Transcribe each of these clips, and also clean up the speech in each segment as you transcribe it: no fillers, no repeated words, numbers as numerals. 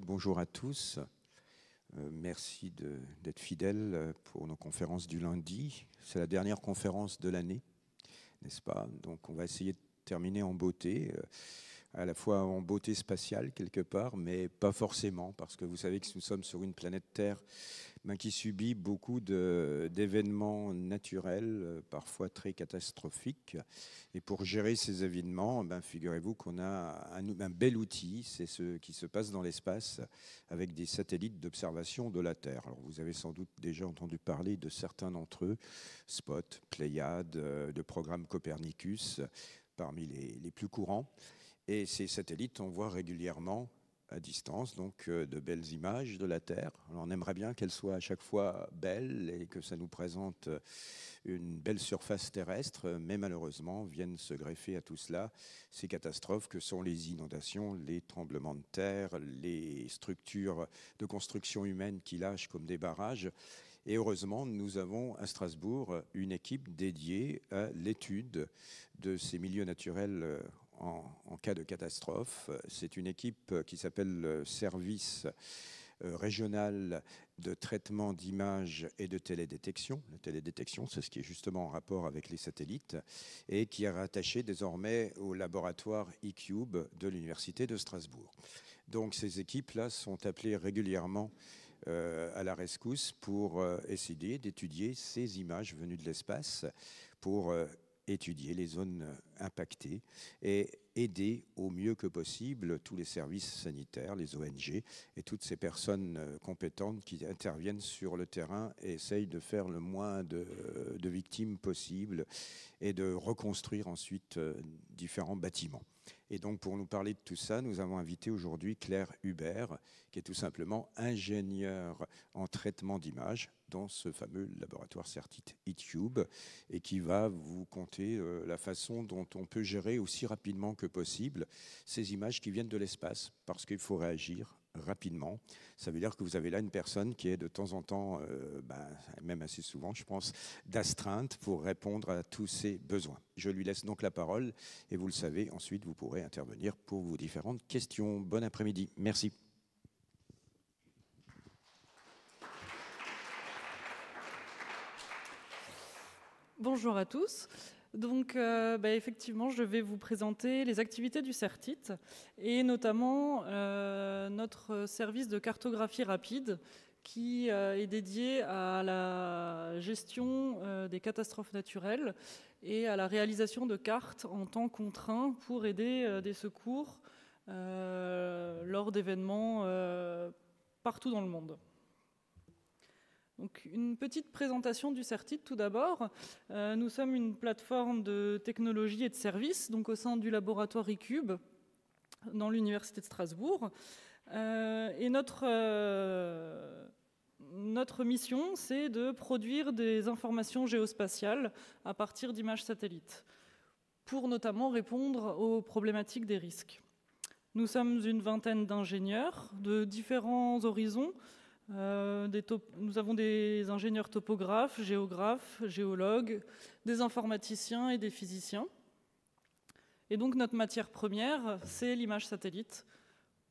bonjour à tous. Merci d'être fidèles pour nos conférences du lundi. C'est la dernière conférence de l'année, n'est-ce pas? Donc on va essayer de terminer en beauté, à la fois en beauté spatiale quelque part, mais pas forcément, parce que vous savez que nous sommes sur une planète Terre qui subit beaucoup d'événements naturels, parfois très catastrophiques. Et pour gérer ces événements, figurez-vous qu'on a un bel outil, c'est ce qui se passe dans l'espace avec des satellites d'observation de la Terre. Alors vous avez sans doute déjà entendu parler de certains d'entre eux, Spot, Pléiade, de programme Copernicus, parmi les plus courants. Et ces satellites envoient régulièrement à distance, donc de belles images de la Terre. Alors, on aimerait bien qu'elles soient à chaque fois belles et que ça nous présente une belle surface terrestre, mais malheureusement viennent se greffer à tout cela ces catastrophes que sont les inondations, les tremblements de terre, les structures de construction humaine qui lâchent comme des barrages. Et heureusement, nous avons à Strasbourg une équipe dédiée à l'étude de ces milieux naturels en cas de catastrophe. C'est une équipe qui s'appelle le Service régional de traitement d'images et de télédétection. La télédétection, c'est ce qui est justement en rapport avec les satellites et qui est rattaché désormais au laboratoire eCube de l'Université de Strasbourg. Donc ces équipes-là sont appelées régulièrement à la rescousse pour essayer d'étudier ces images venues de l'espace pour étudier les zones impactées et aider au mieux que possible tous les services sanitaires, les ONG et toutes ces personnes compétentes qui interviennent sur le terrain et essayent de faire le moins de victimes possible et de reconstruire ensuite différents bâtiments. Et donc, pour nous parler de tout ça, nous avons invité aujourd'hui Claire Hubert, qui est tout simplement ingénieure en traitement d'images dans ce fameux laboratoire CERTIT eCube et qui va vous conter la façon dont on peut gérer aussi rapidement que possible ces images qui viennent de l'espace, parce qu'il faut réagir rapidement. Ça veut dire que vous avez là une personne qui est de temps en temps, même assez souvent, je pense, d'astreinte pour répondre à tous ses besoins. Je lui laisse donc la parole et vous le savez, ensuite vous pourrez intervenir pour vos différentes questions. Bon après-midi. Merci. Bonjour à tous. Donc, effectivement, je vais vous présenter les activités du CERTIT et notamment notre service de cartographie rapide qui est dédié à la gestion des catastrophes naturelles et à la réalisation de cartes en temps contraint pour aider des secours lors d'événements partout dans le monde. Donc, une petite présentation du CERTIT tout d'abord. Nous sommes une plateforme de technologie et de services, donc au sein du laboratoire eCube dans l'Université de Strasbourg. Et notre mission, c'est de produire des informations géospatiales à partir d'images satellites, pour notamment répondre aux problématiques des risques. Nous sommes une vingtaine d'ingénieurs de différents horizons. Nous avons des ingénieurs topographes, géographes, géologues, des informaticiens et des physiciens. Et donc notre matière première, c'est l'image satellite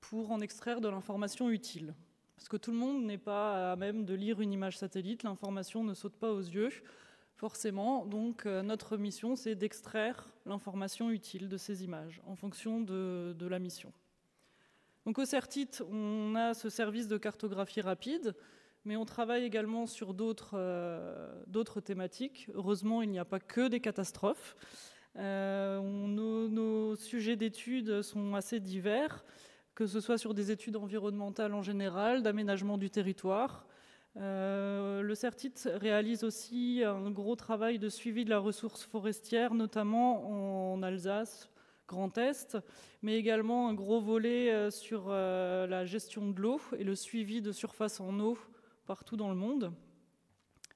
pour en extraire de l'information utile. Parce que tout le monde n'est pas à même de lire une image satellite, l'information ne saute pas aux yeux, forcément. Donc notre mission, c'est d'extraire l'information utile de ces images en fonction de la mission. Donc au CERTIT, on a ce service de cartographie rapide, mais on travaille également sur d'autres thématiques. Heureusement, il n'y a pas que des catastrophes. Nos sujets d'études sont assez divers, que ce soit sur des études environnementales en général, d'aménagement du territoire. Le CERTIT réalise aussi un gros travail de suivi de la ressource forestière, notamment en Alsace, Grand Est, mais également un gros volet sur la gestion de l'eau et le suivi de surface en eau partout dans le monde.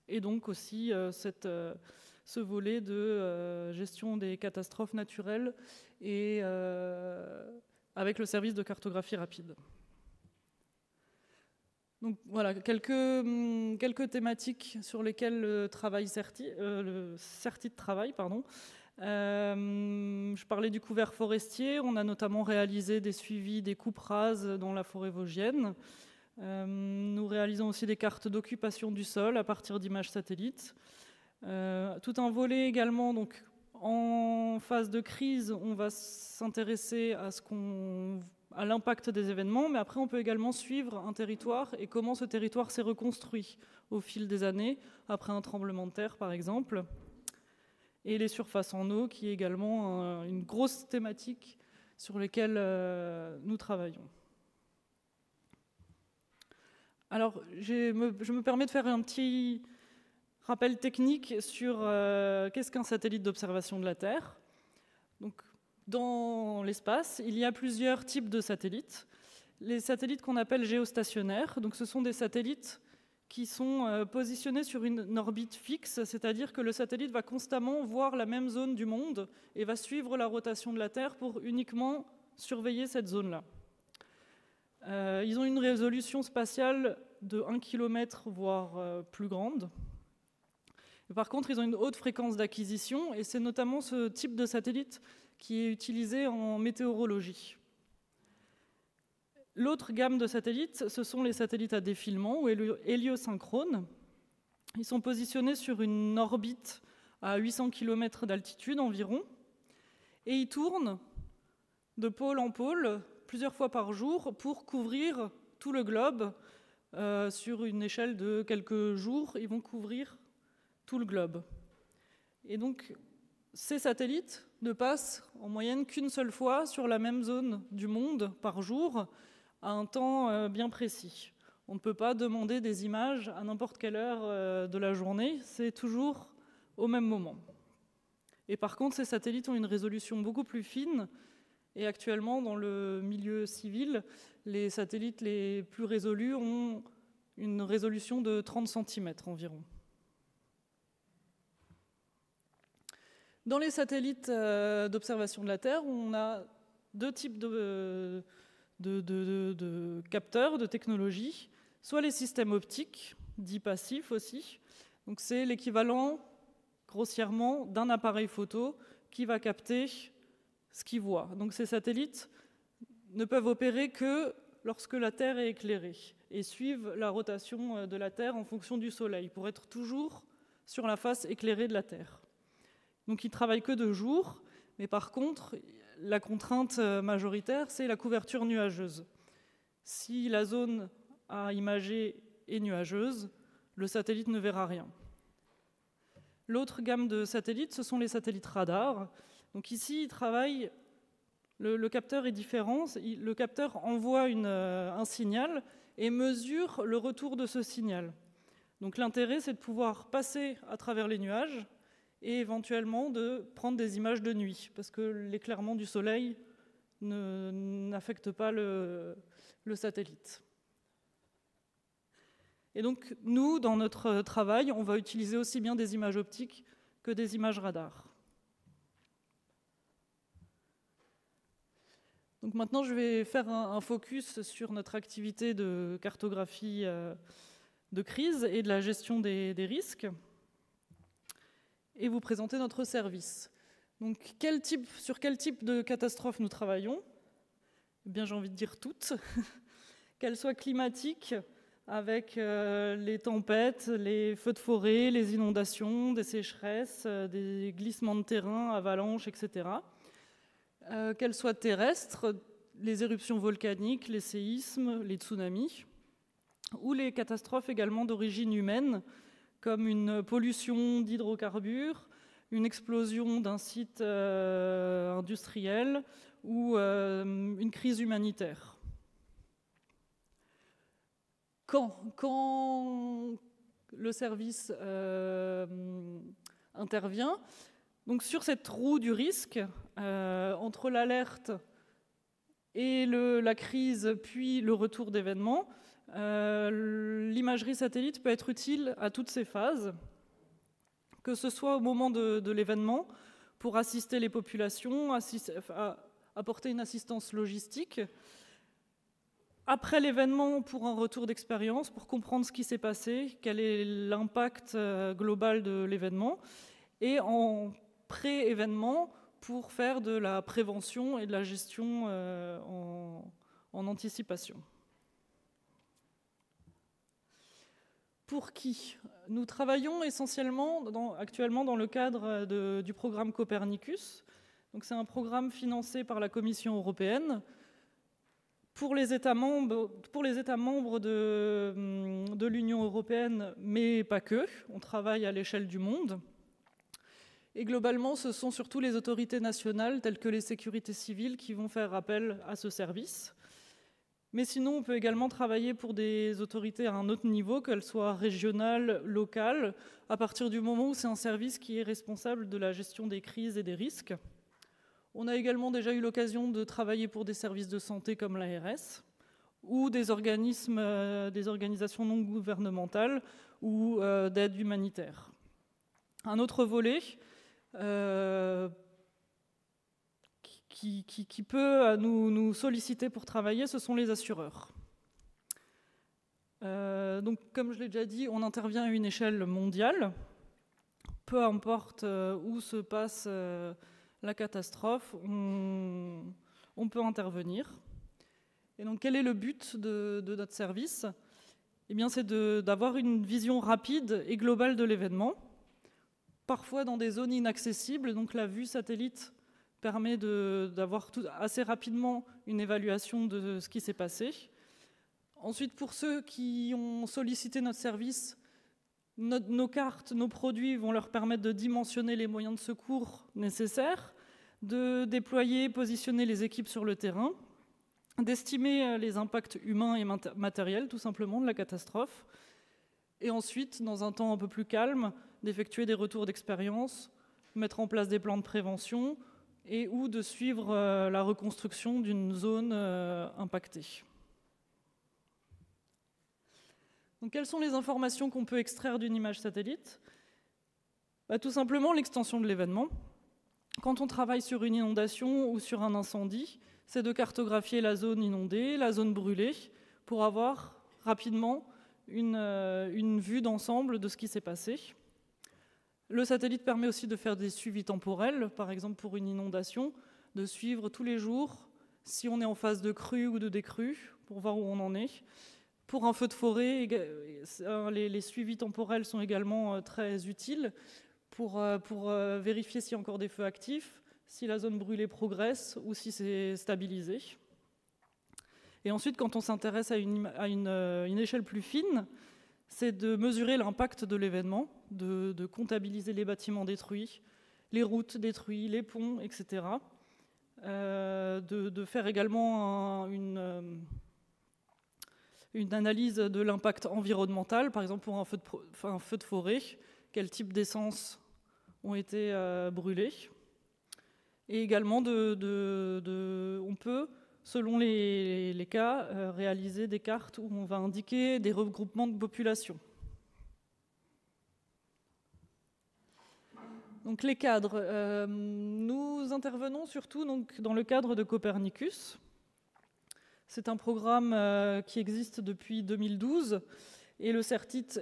Et donc aussi ce volet de gestion des catastrophes naturelles et avec le service de cartographie rapide. Donc voilà, quelques thématiques sur lesquelles le CERTIT travaille. Je parlais du couvert forestier. On a notamment réalisé des suivis des coupes rases dans la forêt vosgienne. Nous réalisons aussi des cartes d'occupation du sol à partir d'images satellites. Tout un volet également, donc en phase de crise, on va s'intéresser à l'impact des événements, mais après on peut également suivre un territoire et comment ce territoire s'est reconstruit au fil des années, après un tremblement de terre par exemple. Et les surfaces en eau, qui est également une grosse thématique sur laquelle nous travaillons. Alors, je me permets de faire un petit rappel technique sur qu'est-ce qu'un satellite d'observation de la Terre. Donc, dans l'espace, il y a plusieurs types de satellites. Les satellites qu'on appelle géostationnaires, donc ce sont des satellites qui sont positionnés sur une orbite fixe, c'est-à-dire que le satellite va constamment voir la même zone du monde et va suivre la rotation de la Terre pour uniquement surveiller cette zone-là. Ils ont une résolution spatiale de 1 km, voire plus grande. Et par contre, ils ont une haute fréquence d'acquisition, et c'est notamment ce type de satellite qui est utilisé en météorologie. L'autre gamme de satellites, ce sont les satellites à défilement ou héliosynchrones. Ils sont positionnés sur une orbite à 800 km d'altitude environ, et ils tournent de pôle en pôle plusieurs fois par jour pour couvrir tout le globe. Sur une échelle de quelques jours, ils vont couvrir tout le globe. Et donc, ces satellites ne passent en moyenne qu'une seule fois sur la même zone du monde par jour, à un temps bien précis. On ne peut pas demander des images à n'importe quelle heure de la journée, c'est toujours au même moment. Et par contre, ces satellites ont une résolution beaucoup plus fine, et actuellement, dans le milieu civil, les satellites les plus résolus ont une résolution de 30 cm environ. Dans les satellites d'observation de la Terre, on a deux types de capteurs, de technologies, soit les systèmes optiques, dits passifs aussi. Donc c'est l'équivalent, grossièrement, d'un appareil photo qui va capter ce qu'il voit. Donc ces satellites ne peuvent opérer que lorsque la Terre est éclairée et suivent la rotation de la Terre en fonction du Soleil pour être toujours sur la face éclairée de la Terre. Donc ils ne travaillent que de jour, mais par contre, la contrainte majoritaire, c'est la couverture nuageuse. Si la zone à imager est nuageuse, le satellite ne verra rien. L'autre gamme de satellites, ce sont les satellites radars. Donc ici, le capteur est différent. Le capteur envoie un signal et mesure le retour de ce signal. Donc l'intérêt, c'est de pouvoir passer à travers les nuages et éventuellement de prendre des images de nuit, parce que l'éclairement du soleil n'affecte pas le satellite. Et donc, nous, dans notre travail, on va utiliser aussi bien des images optiques que des images radars. Donc maintenant, je vais faire un focus sur notre activité de cartographie de crise et de la gestion des risques, et vous présenter notre service. Donc, sur quel type de catastrophe nous travaillons ? Eh bien, j'ai envie de dire toutes, qu'elles soient climatiques, avec les tempêtes, les feux de forêt, les inondations, des sécheresses, des glissements de terrain, avalanches, etc. Qu'elles soient terrestres, les éruptions volcaniques, les séismes, les tsunamis, ou les catastrophes également d'origine humaine, comme une pollution d'hydrocarbures, une explosion d'un site industriel ou une crise humanitaire. Quand le service intervient, donc sur cette roue du risque, entre l'alerte et la crise, puis le retour d'événements, l'imagerie satellite peut être utile à toutes ces phases, que ce soit au moment de l'événement, pour assister les populations, apporter une assistance logistique, après l'événement pour un retour d'expérience, pour comprendre ce qui s'est passé, quel est l'impact global de l'événement, et en pré-événement pour faire de la prévention et de la gestion en anticipation. Pour qui? Nous travaillons essentiellement actuellement dans le cadre du programme Copernicus. C'est un programme financé par la Commission européenne pour les États membres de l'Union européenne, mais pas que. On travaille à l'échelle du monde. Et globalement, ce sont surtout les autorités nationales, telles que les sécurités civiles, qui vont faire appel à ce service. Mais sinon, on peut également travailler pour des autorités à un autre niveau, qu'elles soient régionales, locales, à partir du moment où c'est un service qui est responsable de la gestion des crises et des risques. On a également déjà eu l'occasion de travailler pour des services de santé comme l'ARS, ou des organisations non gouvernementales ou d'aide humanitaire. Un autre volet qui peut nous solliciter pour travailler, ce sont les assureurs. Donc, comme je l'ai déjà dit, on intervient à une échelle mondiale. Peu importe où se passe la catastrophe, on peut intervenir. Et donc, quel est le but de notre service? Eh bien, c'est d'avoir une vision rapide et globale de l'événement, parfois dans des zones inaccessibles. Donc, la vue satellite permet d'avoir assez rapidement une évaluation de ce qui s'est passé. Ensuite, pour ceux qui ont sollicité notre service, nos cartes, nos produits vont leur permettre de dimensionner les moyens de secours nécessaires, de déployer, positionner les équipes sur le terrain, d'estimer les impacts humains et matériels, tout simplement, de la catastrophe, et ensuite, dans un temps un peu plus calme, d'effectuer des retours d'expérience, mettre en place des plans de prévention, et ou de suivre la reconstruction d'une zone impactée. Donc, quelles sont les informations qu'on peut extraire d'une image satellite? Tout simplement l'extension de l'événement. Quand on travaille sur une inondation ou sur un incendie, c'est de cartographier la zone inondée, la zone brûlée, pour avoir rapidement une vue d'ensemble de ce qui s'est passé. Le satellite permet aussi de faire des suivis temporels, par exemple pour une inondation, de suivre tous les jours si on est en phase de crue ou de décrue, pour voir où on en est. Pour un feu de forêt, les suivis temporels sont également très utiles pour vérifier s'il y a encore des feux actifs, si la zone brûlée progresse ou si c'est stabilisé. Et ensuite, quand on s'intéresse à une échelle plus fine, c'est de mesurer l'impact de l'événement, de comptabiliser les bâtiments détruits, les routes détruites, les ponts, etc. De faire également une analyse de l'impact environnemental, par exemple pour un feu de forêt, quel type d'essence ont été brûlés. Et également, on peut, selon les cas, réaliser des cartes où on va indiquer des regroupements de population. Donc les cadres. Nous intervenons surtout dans le cadre de Copernicus. C'est un programme qui existe depuis 2012 et le CERTIT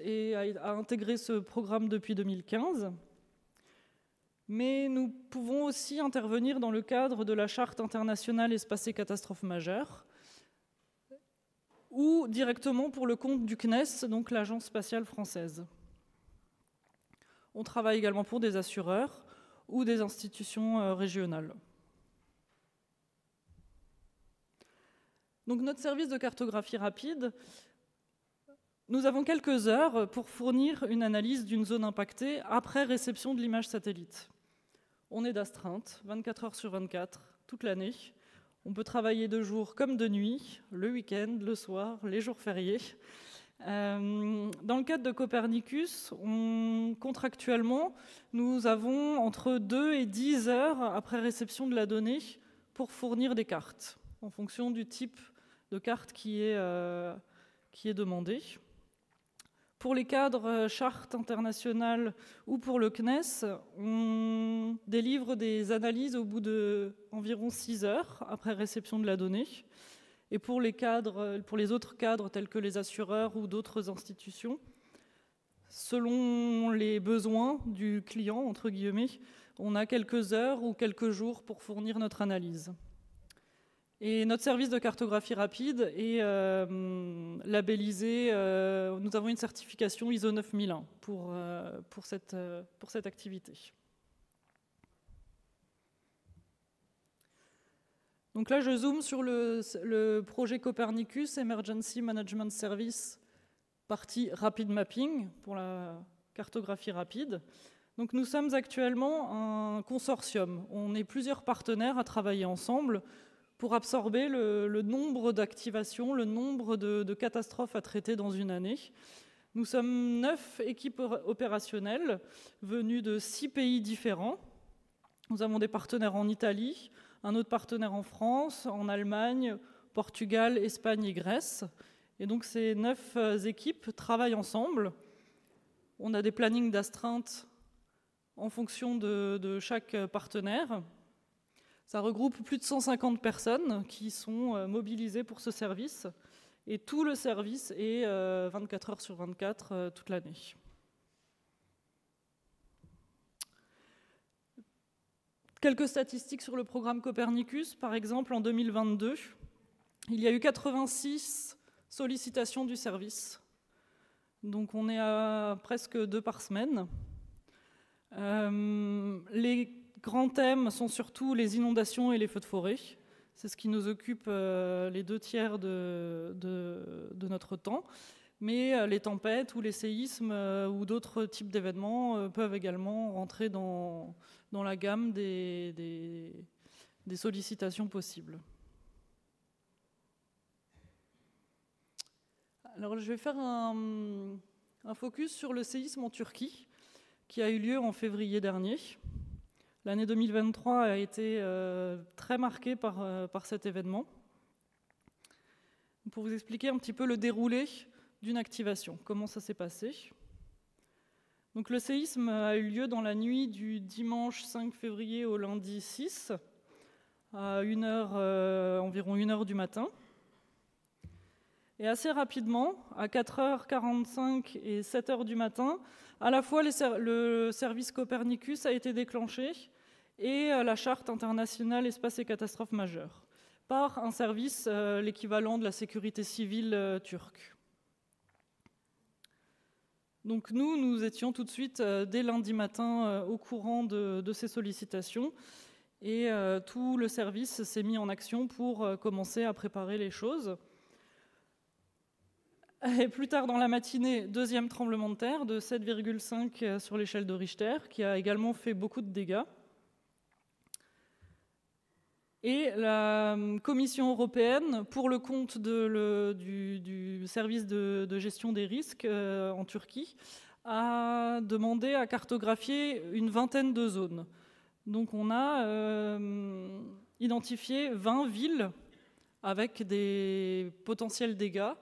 a intégré ce programme depuis 2015. Mais nous pouvons aussi intervenir dans le cadre de la Charte internationale espace et catastrophes majeures ou directement pour le compte du CNES, donc l'Agence spatiale française. On travaille également pour des assureurs ou des institutions régionales. Donc notre service de cartographie rapide, nous avons quelques heures pour fournir une analyse d'une zone impactée après réception de l'image satellite. On est d'astreinte, 24 heures sur 24, toute l'année. On peut travailler de jour comme de nuit, le week-end, le soir, les jours fériés. Dans le cadre de Copernicus, contractuellement, nous avons entre 2 et 10 heures après réception de la donnée pour fournir des cartes, en fonction du type de carte qui est demandé. Pour les cadres charte internationale ou pour le CNES, on délivre des analyses au bout d'environ 6 heures après réception de la donnée. Et pour les autres cadres tels que les assureurs ou d'autres institutions, selon les besoins du client, entre guillemets, On a quelques heures ou quelques jours pour fournir notre analyse. Et notre service de cartographie rapide est labellisé, nous avons une certification ISO 9001 pour cette activité. Donc là, je zoome sur le projet Copernicus Emergency Management Service, partie Rapid Mapping, pour la cartographie rapide. Donc nous sommes actuellement un consortium. On est plusieurs partenaires à travailler ensemble pour absorber le nombre d'activations, le nombre de catastrophes à traiter dans une année. Nous sommes 9 équipes opérationnelles venues de 6 pays différents. Nous avons des partenaires en Italie, un autre partenaire en France, en Allemagne, Portugal, Espagne et Grèce. Et donc ces 9 équipes travaillent ensemble. On a des plannings d'astreinte en fonction de chaque partenaire. Ça regroupe plus de 150 personnes qui sont mobilisées pour ce service. Et tout le service est 24 heures sur 24 toute l'année. Quelques statistiques sur le programme Copernicus. Par exemple, en 2022, il y a eu 86 sollicitations du service. Donc on est à presque 2 par semaine. Les grands thèmes sont surtout les inondations et les feux de forêt. C'est ce qui nous occupe les 2 tiers de notre temps. Mais les tempêtes ou les séismes ou d'autres types d'événements peuvent également rentrer dans la gamme des sollicitations possibles. Alors je vais faire un focus sur le séisme en Turquie qui a eu lieu en février dernier. L'année 2023 a été très marquée par cet événement. Pour vous expliquer un petit peu le déroulé d'une activation, comment ça s'est passé. Donc, le séisme a eu lieu dans la nuit du dimanche 5 février au lundi 6, à environ 1h du matin. Et assez rapidement, à 4h45 et 7h du matin, à la fois le service Copernicus a été déclenché et la charte internationale espace et catastrophes majeures par un service, l'équivalent de la sécurité civile turque. Donc nous étions tout de suite, dès lundi matin, au courant de ces sollicitations et tout le service s'est mis en action pour commencer à préparer les choses. Et plus tard dans la matinée, 2e tremblement de terre de 7,5 sur l'échelle de Richter, qui a également fait beaucoup de dégâts. Et la Commission européenne, pour le compte du service de gestion des risques en Turquie, a demandé à cartographier une vingtaine de zones. Donc on a identifié 20 villes avec des potentiels dégâts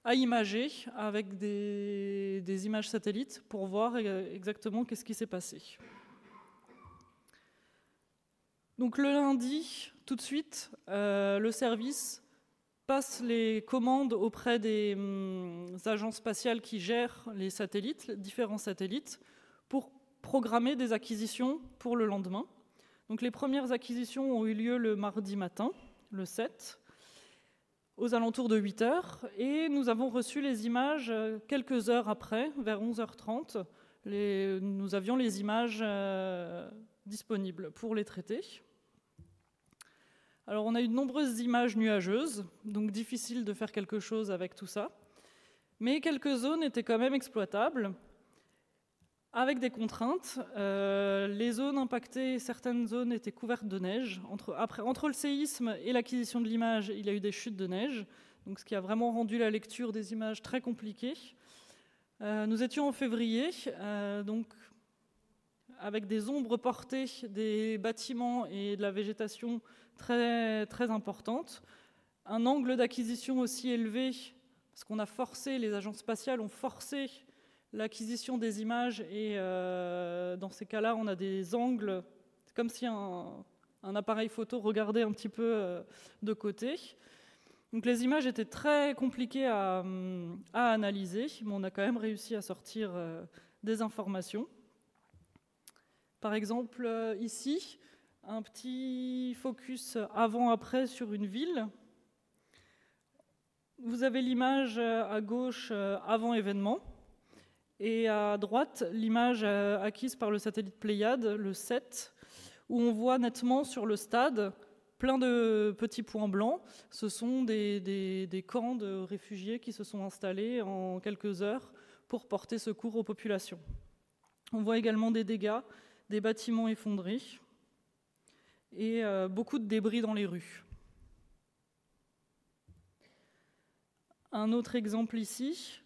à imager avec des images satellites pour voir exactement qu'est-ce qui s'est passé. Donc le lundi, tout de suite, le service passe les commandes auprès des agences spatiales qui gèrent les satellites, les différents satellites, pour programmer des acquisitions pour le lendemain. Donc les premières acquisitions ont eu lieu le mardi matin, le 7, aux alentours de 8h, et nous avons reçu les images quelques heures après, vers 11h30. Nous avions les images disponibles pour les traiter. Alors on a eu de nombreuses images nuageuses, donc difficile de faire quelque chose avec tout ça, mais quelques zones étaient quand même exploitables, avec des contraintes. Les zones impactées, certaines zones étaient couvertes de neige. Entre le séisme et l'acquisition de l'image, il y a eu des chutes de neige, donc ce qui a vraiment rendu la lecture des images très compliquée. Nous étions en février, donc avec des ombres portées des bâtiments et de la végétation très, très importante. Un angle d'acquisition aussi élevé, parce qu'on a forcé, les agences spatiales ont forcé l'acquisition des images et dans ces cas-là, on a des angles, c'est comme si un appareil photo regardait un petit peu de côté. Donc les images étaient très compliquées à analyser, mais on a quand même réussi à sortir des informations. Par exemple, ici, un petit focus avant-après sur une ville. Vous avez l'image à gauche avant événement et à droite l'image acquise par le satellite Pléiade, le 7, où on voit nettement sur le stade plein de petits points blancs. Ce sont des camps de réfugiés qui se sont installés en quelques heures pour porter secours aux populations. On voit également des dégâts, des bâtiments effondrés et beaucoup de débris dans les rues. Un autre exemple ici,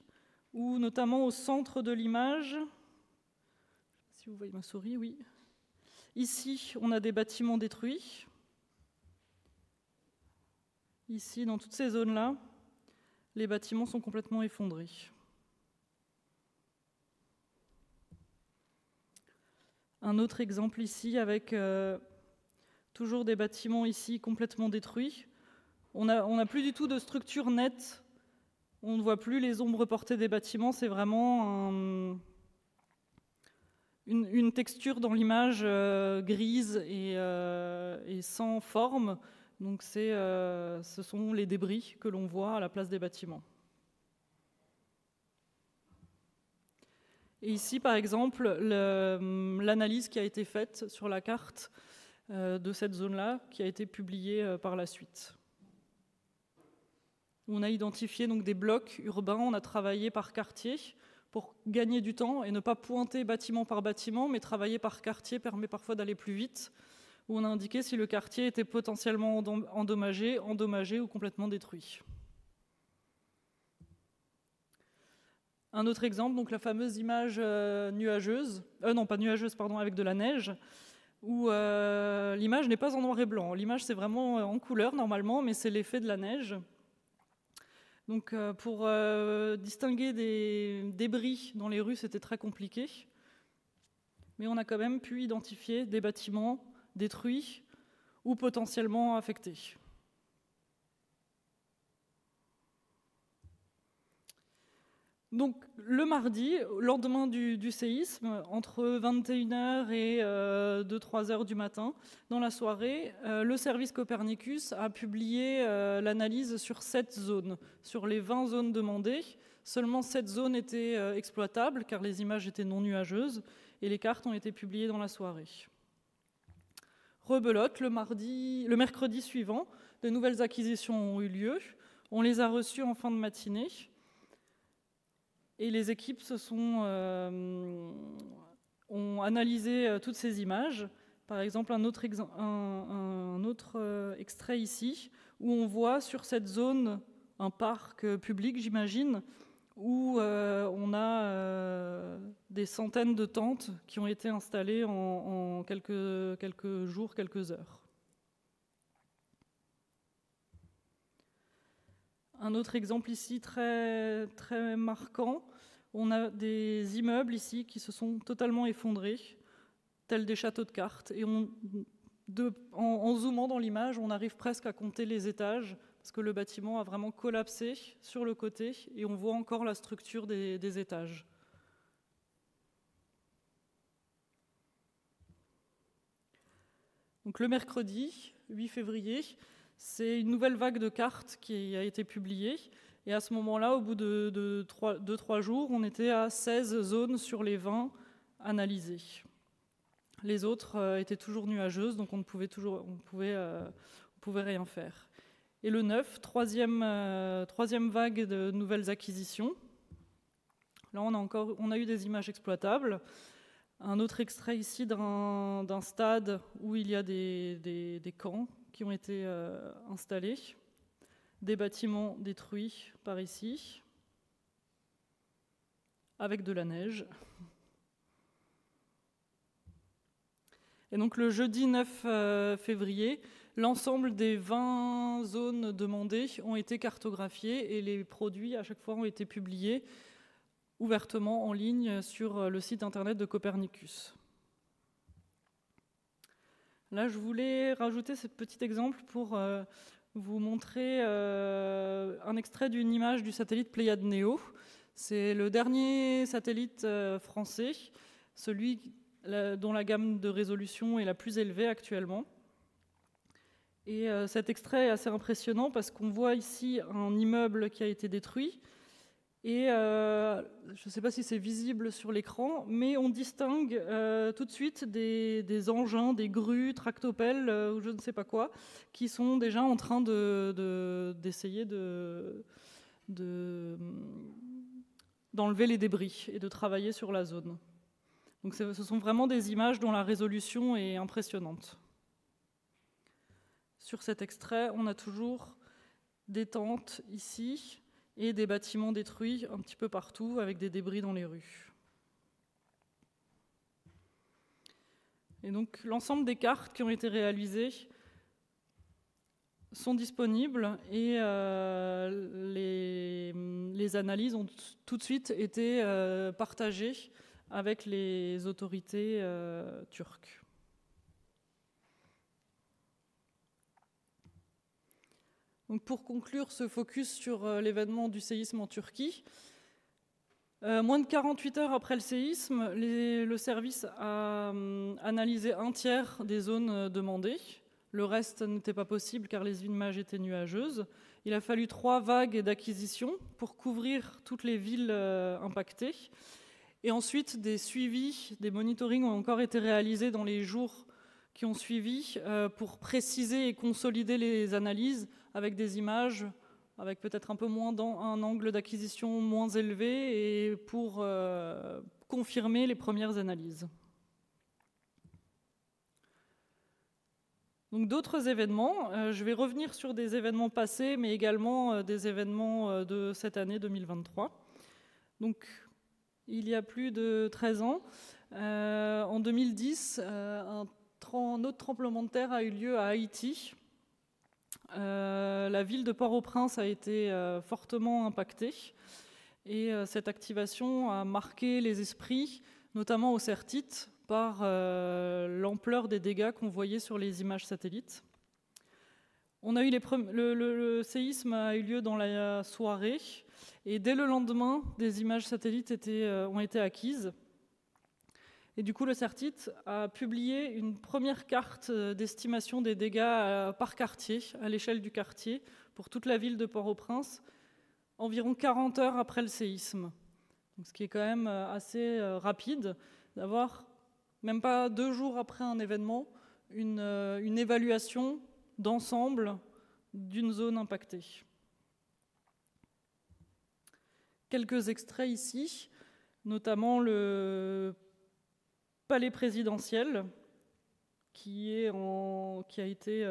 où notamment au centre de l'image, si vous voyez ma souris, oui. Ici, on a des bâtiments détruits. Ici, dans toutes ces zones-là, les bâtiments sont complètement effondrés. Un autre exemple ici avec toujours des bâtiments ici complètement détruits. On n'a plus du tout de structure nette. On ne voit plus les ombres portées des bâtiments. C'est vraiment une texture dans l'image grise et sans forme. Donc ce sont les débris que l'on voit à la place des bâtiments. Et ici, par exemple, l'analyse qui a été faite sur la carte de cette zone-là, qui a été publiée par la suite. On a identifié donc des blocs urbains, on a travaillé par quartier pour gagner du temps et ne pas pointer bâtiment par bâtiment, mais travailler par quartier permet parfois d'aller plus vite, où on a indiqué si le quartier était potentiellement endommagé ou complètement détruit. Un autre exemple, donc la fameuse image nuageuse, avec de la neige, où l'image n'est pas en noir et blanc. L'image, c'est vraiment en couleur normalement, mais c'est l'effet de la neige. Donc pour distinguer des débris dans les rues, c'était très compliqué. Mais on a quand même pu identifier des bâtiments détruits ou potentiellement affectés. Donc le mardi, lendemain du séisme, entre 21h et 2-3h du matin, dans la soirée, le service Copernicus a publié l'analyse sur 7 zones. Sur les 20 zones demandées, seulement 7 zones étaient exploitables, car les images étaient non nuageuses, et les cartes ont été publiées dans la soirée. Rebelote, le mercredi suivant, de nouvelles acquisitions ont eu lieu. On les a reçues en fin de matinée. Et les équipes ont analysé toutes ces images. Par exemple, un autre extrait ici, où on voit sur cette zone un parc public, j'imagine, où on a des centaines de tentes qui ont été installées en quelques jours, quelques heures. Un autre exemple ici très, très marquant, on a des immeubles ici qui se sont totalement effondrés, tels des châteaux de cartes. Et en zoomant dans l'image, on arrive presque à compter les étages, parce que le bâtiment a vraiment collapsé sur le côté, et on voit encore la structure des étages. Donc le mercredi 8 février, c'est une nouvelle vague de cartes qui a été publiée. Et à ce moment-là, au bout de 2-3 jours, on était à 16 zones sur les 20 analysées. Les autres étaient toujours nuageuses, donc on pouvait rien faire. Et le 9, troisième vague de nouvelles acquisitions. Là, on a eu des images exploitables. Un autre extrait ici d'un stade où il y a des camps qui ont été installés, des bâtiments détruits par ici, avec de la neige. Et donc le jeudi 9 février, l'ensemble des 20 zones demandées ont été cartographiées et les produits à chaque fois ont été publiés ouvertement en ligne sur le site internet de Copernicus. Là, je voulais rajouter ce petit exemple pour vous montrer un extrait d'une image du satellite Pléiade Neo. C'est le dernier satellite français, celui dont la gamme de résolution est la plus élevée actuellement. Et cet extrait est assez impressionnant parce qu'on voit ici un immeuble qui a été détruit. Et je ne sais pas si c'est visible sur l'écran, mais on distingue tout de suite des engins, des grues, tractopelles ou je ne sais pas quoi, qui sont déjà en train d'essayer d'enlever les débris et de travailler sur la zone. Donc ce sont vraiment des images dont la résolution est impressionnante. Sur cet extrait, on a toujours des tentes ici et des bâtiments détruits un petit peu partout avec des débris dans les rues. Et donc l'ensemble des cartes qui ont été réalisées sont disponibles et les analyses ont tout de suite été partagées avec les autorités turques. Donc pour conclure ce focus sur l'événement du séisme en Turquie, moins de 48 heures après le séisme, le service a analysé un tiers des zones demandées. Le reste n'était pas possible car les images étaient nuageuses. Il a fallu 3 vagues d'acquisition pour couvrir toutes les villes impactées. Et ensuite, des suivis, des monitorings ont encore été réalisés dans les jours qui ont suivi pour préciser et consolider les analyses avec des images, avec peut-être un peu moins un angle d'acquisition moins élevé et pour confirmer les premières analyses. Donc d'autres événements, je vais revenir sur des événements passés, mais également des événements de cette année 2023. Donc il y a plus de 13 ans, en 2010, un autre tremblement de terre a eu lieu à Haïti. La ville de Port-au-Prince a été fortement impactée et cette activation a marqué les esprits, notamment au Sertite, par l'ampleur des dégâts qu'on voyait sur les images satellites. On a eu le séisme a eu lieu dans la soirée et dès le lendemain, des images satellites ont été acquises. Et du coup, le Sertite a publié une première carte d'estimation des dégâts par quartier, à l'échelle du quartier, pour toute la ville de Port-au-Prince, environ 40 heures après le séisme. Donc, ce qui est quand même assez rapide, d'avoir, même pas 2 jours après un événement, une évaluation d'ensemble d'une zone impactée. Quelques extraits ici, notamment le palais présidentiel qui a été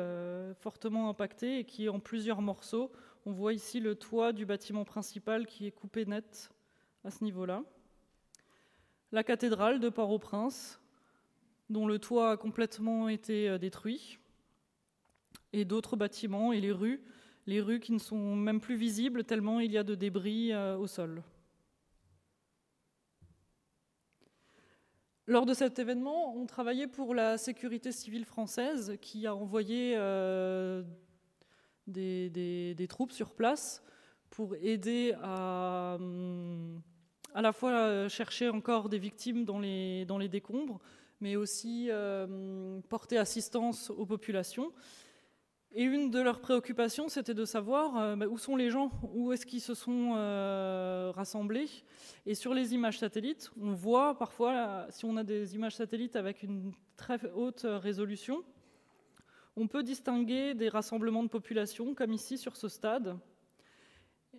fortement impacté et qui est en plusieurs morceaux. On voit ici le toit du bâtiment principal qui est coupé net à ce niveau-là. La cathédrale de Port-au-Prince, dont le toit a complètement été détruit, et d'autres bâtiments et les rues qui ne sont même plus visibles tellement il y a de débris au sol. Lors de cet événement, on travaillait pour la sécurité civile française qui a envoyé des troupes sur place pour aider à la fois chercher encore des victimes dans les décombres, mais aussi porter assistance aux populations. Et une de leurs préoccupations, c'était de savoir où sont les gens, où est-ce qu'ils se sont rassemblés. Et sur les images satellites, on voit parfois, si on a des images satellites avec une très haute résolution, on peut distinguer des rassemblements de population, comme ici sur ce stade.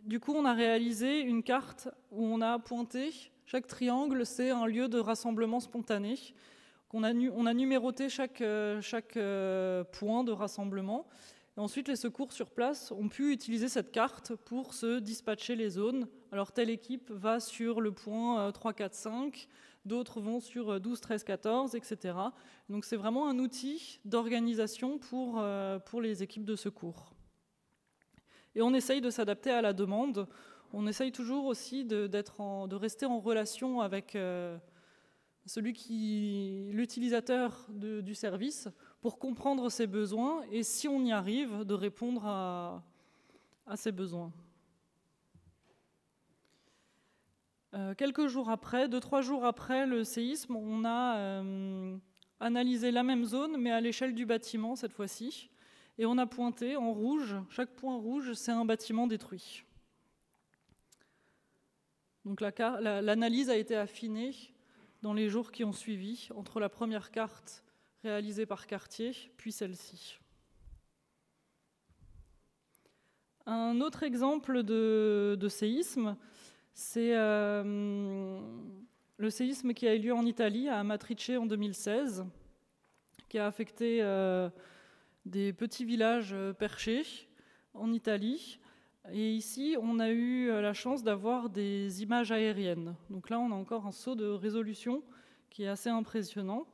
Du coup, on a réalisé une carte où on a pointé, chaque triangle, c'est un lieu de rassemblement spontané. On a numéroté chaque point de rassemblement. Et ensuite, les secours sur place ont pu utiliser cette carte pour se dispatcher les zones. Alors, telle équipe va sur le point 3, 4, 5, d'autres vont sur 12, 13, 14, etc. Donc, c'est vraiment un outil d'organisation pour les équipes de secours. Et on essaye de s'adapter à la demande. On essaye toujours aussi de rester en relation avec l'utilisateur du service pour comprendre ses besoins et, si on y arrive, de répondre à ses besoins. Quelques jours après, 2-3 jours après le séisme, on a analysé la même zone, mais à l'échelle du bâtiment cette fois-ci. Et on a pointé en rouge, chaque point rouge, c'est un bâtiment détruit. Donc l'analyse a été affinée dans les jours qui ont suivi, entre la première carte réalisée par Cartier, puis celle-ci. Un autre exemple de séisme, c'est le séisme qui a eu lieu en Italie, à Amatrice en 2016, qui a affecté des petits villages perchés en Italie. Et ici, on a eu la chance d'avoir des images aériennes. Donc là, on a encore un saut de résolution qui est assez impressionnant.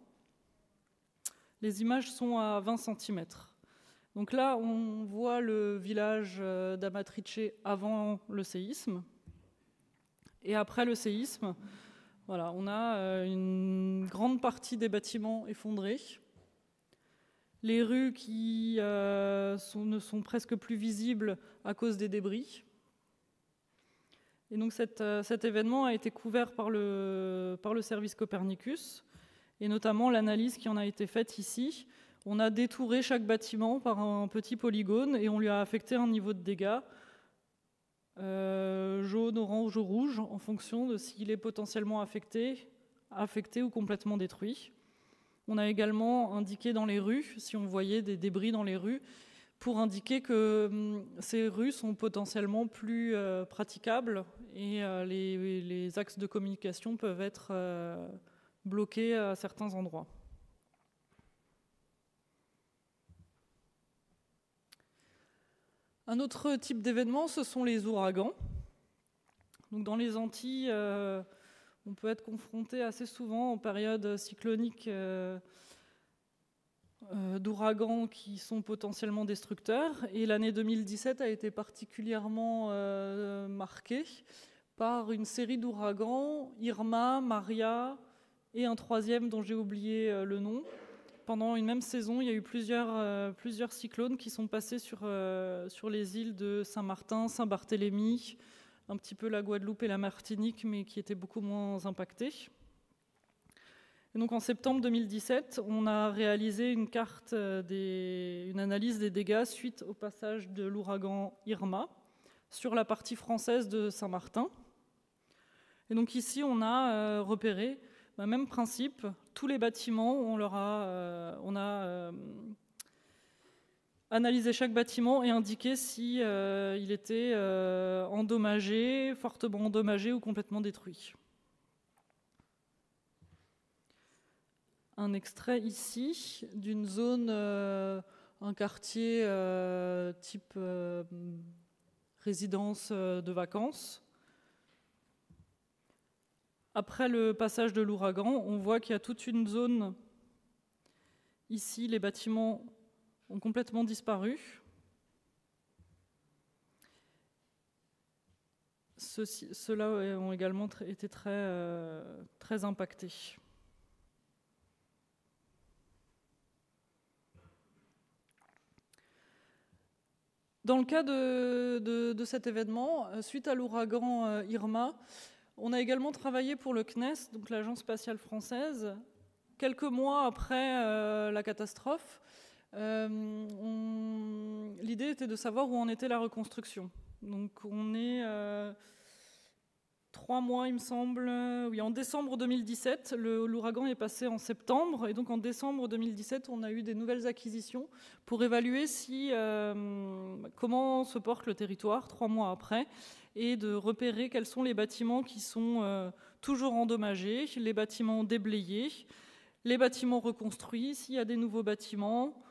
Les images sont à 20 cm. Donc là, on voit le village d'Amatrice avant le séisme. Et après le séisme, voilà, on a une grande partie des bâtiments effondrés. Les rues qui ne sont presque plus visibles à cause des débris. Et donc cet événement a été couvert par le service Copernicus, et notamment l'analyse qui en a été faite ici. On a détouré chaque bâtiment par un petit polygone et on lui a affecté un niveau de dégâts jaune, orange ou rouge en fonction de s'il est potentiellement affecté ou complètement détruit. On a également indiqué dans les rues, si on voyait des débris dans les rues, pour indiquer que ces rues sont potentiellement plus praticables et les axes de communication peuvent être bloqués à certains endroits. Un autre type d'événement, ce sont les ouragans. Donc dans les Antilles, on peut être confronté assez souvent aux périodes cycloniques d'ouragans qui sont potentiellement destructeurs. Et l'année 2017 a été particulièrement marquée par une série d'ouragans, Irma, Maria et un troisième dont j'ai oublié le nom. Pendant une même saison, il y a eu plusieurs cyclones qui sont passés sur les îles de Saint-Martin, Saint-Barthélemy, un petit peu la Guadeloupe et la Martinique, mais qui étaient beaucoup moins impactés. Et donc en septembre 2017, on a réalisé une analyse des dégâts suite au passage de l'ouragan Irma sur la partie française de Saint-Martin. Et donc ici, on a repéré le même principe. Tous les bâtiments, on a analysé chaque bâtiment et indiqué si il était endommagé, fortement endommagé ou complètement détruit. Un extrait ici d'une zone, un quartier type résidence de vacances. Après le passage de l'ouragan, on voit qu'il y a toute une zone. Ici, les bâtiments ont complètement disparu. Ceux-là ont également été très impactés. Dans le cas de cet événement, suite à l'ouragan Irma, on a également travaillé pour le CNES, donc l'Agence spatiale française. Quelques mois après la catastrophe, l'idée était de savoir où en était la reconstruction. Donc on est 3 mois, il me semble. Oui, en décembre 2017, l'ouragan est passé en septembre. Et donc en décembre 2017, on a eu des nouvelles acquisitions pour évaluer comment se porte le territoire 3 mois après, et de repérer quels sont les bâtiments qui sont toujours endommagés, les bâtiments déblayés, les bâtiments reconstruits, s'il y a des nouveaux bâtiments,